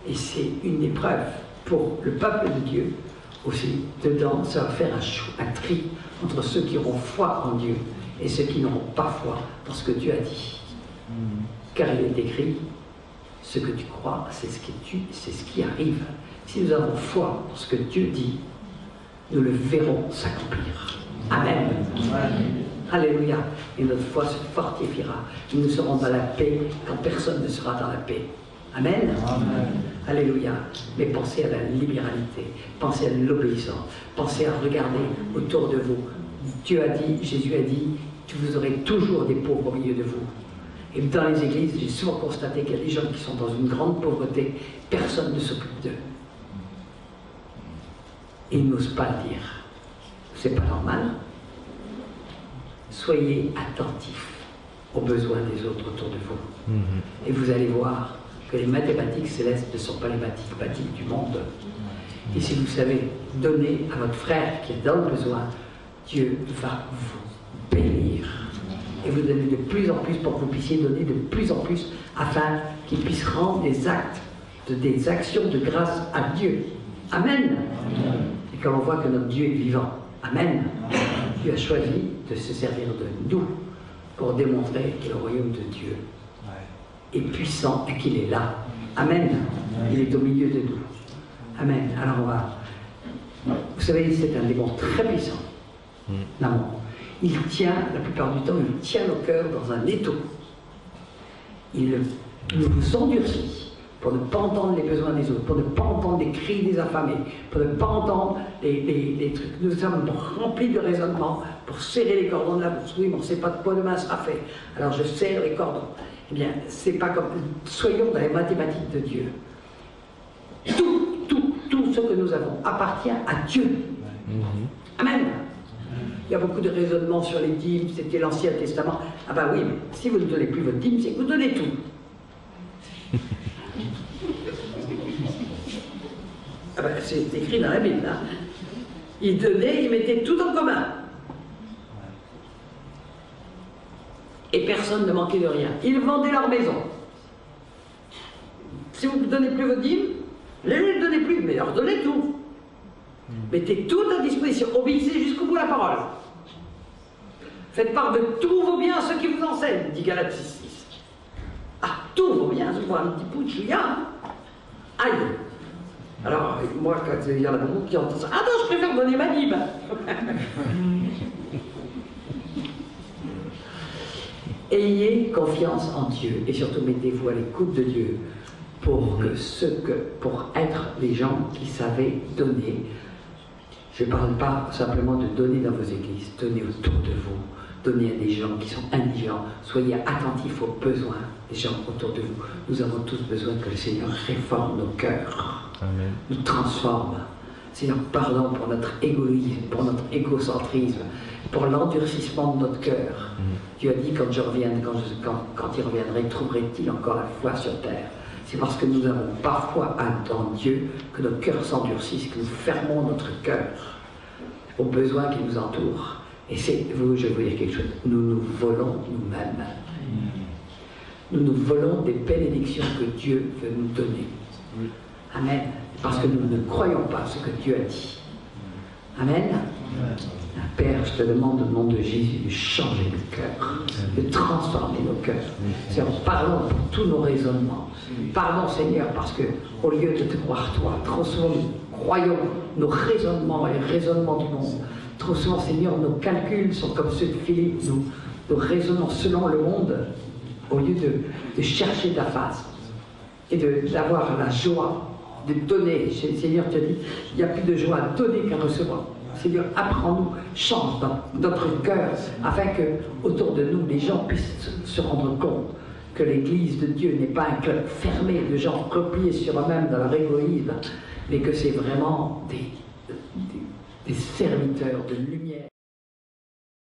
Et c'est une épreuve pour le peuple de Dieu aussi. Dedans, ça va faire un tri entre ceux qui auront foi en Dieu et ceux qui n'auront pas foi dans ce que Dieu a dit. Car il est écrit, ce que tu crois, c'est ce qui arrive. Si nous avons foi dans ce que Dieu dit, nous le verrons s'accomplir. Amen. Alléluia. Et notre foi se fortifiera. Nous serons dans la paix quand personne ne sera dans la paix. Amen. Amen. Alléluia. Mais pensez à la libéralité. Pensez à l'obéissance. Pensez à regarder autour de vous. Dieu a dit, Jésus a dit, vous aurez toujours des pauvres au milieu de vous. Et dans les églises, j'ai souvent constaté qu'il y a des gens qui sont dans une grande pauvreté. Personne ne s'occupe d'eux. Et ils n'osent pas le dire. C'est pas normal. Soyez attentifs aux besoins des autres autour de vous. Et vous allez voir que les mathématiques célestes ne sont pas les mathématiques du monde. Et si vous savez donner à votre frère qui est dans le besoin, Dieu va vous bénir. Et vous donner de plus en plus pour que vous puissiez donner de plus en plus afin qu'il puisse rendre des actes, des actions de grâce à Dieu. Amen. Et quand on voit que notre Dieu est vivant, Amen, Dieu a choisi de se servir de nous pour démontrer que le royaume de Dieu est puissant et qu'il est là. Amen. Il est au milieu de nous. Amen. Alors on va... Vous savez, c'est un démon très puissant. L'amour. Il tient, la plupart du temps, il tient nos cœurs dans un étau. Il nous endurcit pour ne pas entendre les besoins des autres, pour ne pas entendre les cris des affamés, pour ne pas entendre les trucs. Nous sommes remplis de raisonnements pour serrer les cordons de la bourse. Oui, mais on ne sait pas de quoi demain sera fait. Alors je serre les cordons. Eh bien, c'est pas comme... Soyons dans les mathématiques de Dieu. Tout ce que nous avons appartient à Dieu. Amen. Il y a beaucoup de raisonnements sur les dîmes, c'était l'Ancien Testament. Ah ben oui, mais si vous ne donnez plus votre dîme, c'est que vous donnez tout. Ah ben, c'est écrit dans la Bible. Hein. Ils donnaient, ils mettaient tout en commun. Et personne ne manquait de rien. Ils vendaient leur maison. Si vous ne donnez plus votre dîme, ne donnez plus, mais leur donnez tout. Mettez tout à disposition, obéissez jusqu'au bout de la parole. Faites part de tous vos biens à ceux qui vous enseignent, dit Galates 6.6. Ah, tous vos biens, je vois un petit bout de chouïa. Aïe. Alors, moi, quand il y en a beaucoup qui entendent ça, ah non, je préfère donner ma dîme. Ayez confiance en Dieu et surtout mettez-vous à l'écoute de Dieu pour être les gens qui savaient donner. Je ne parle pas simplement de donner dans vos églises, donnez autour de vous, donnez à des gens qui sont indigents, soyez attentifs aux besoins des gens autour de vous. Nous avons tous besoin que le Seigneur réforme nos cœurs, Amen. Nous transforme. Seigneur, pardon pour notre égoïsme, pour notre égocentrisme, pour l'endurcissement de notre cœur. Dieu a dit, quand il reviendrait, trouverait-il encore la foi sur terre? C'est parce que nous avons parfois en Dieu que nos cœurs s'endurcissent, que nous fermons notre cœur aux besoins qui nous entourent. Et je vais vous dire quelque chose, nous nous volons nous-mêmes. Nous nous volons des bénédictions que Dieu veut nous donner. Amen. Parce que nous ne croyons pas ce que Dieu a dit. Amen. Père, je te demande au nom de Jésus de changer nos cœurs, de transformer nos cœurs. Seigneur, parlons pour tous nos raisonnements. Parlons, Seigneur, parce que au lieu de te croire toi, trop souvent nous croyons nos raisonnements et les raisonnements du monde. Trop souvent, Seigneur, nos calculs sont comme ceux de Philippe. nous raisonnons selon le monde au lieu de chercher ta face et d'avoir la joie de donner. Le Seigneur te dit, il n'y a plus de joie à donner qu'à recevoir. Seigneur, apprends-nous, change dans notre cœur, afin que autour de nous, les gens puissent se rendre compte que l'Église de Dieu n'est pas un club fermé de gens repliés sur eux-mêmes dans leur égoïsme, mais que c'est vraiment des serviteurs de lumière.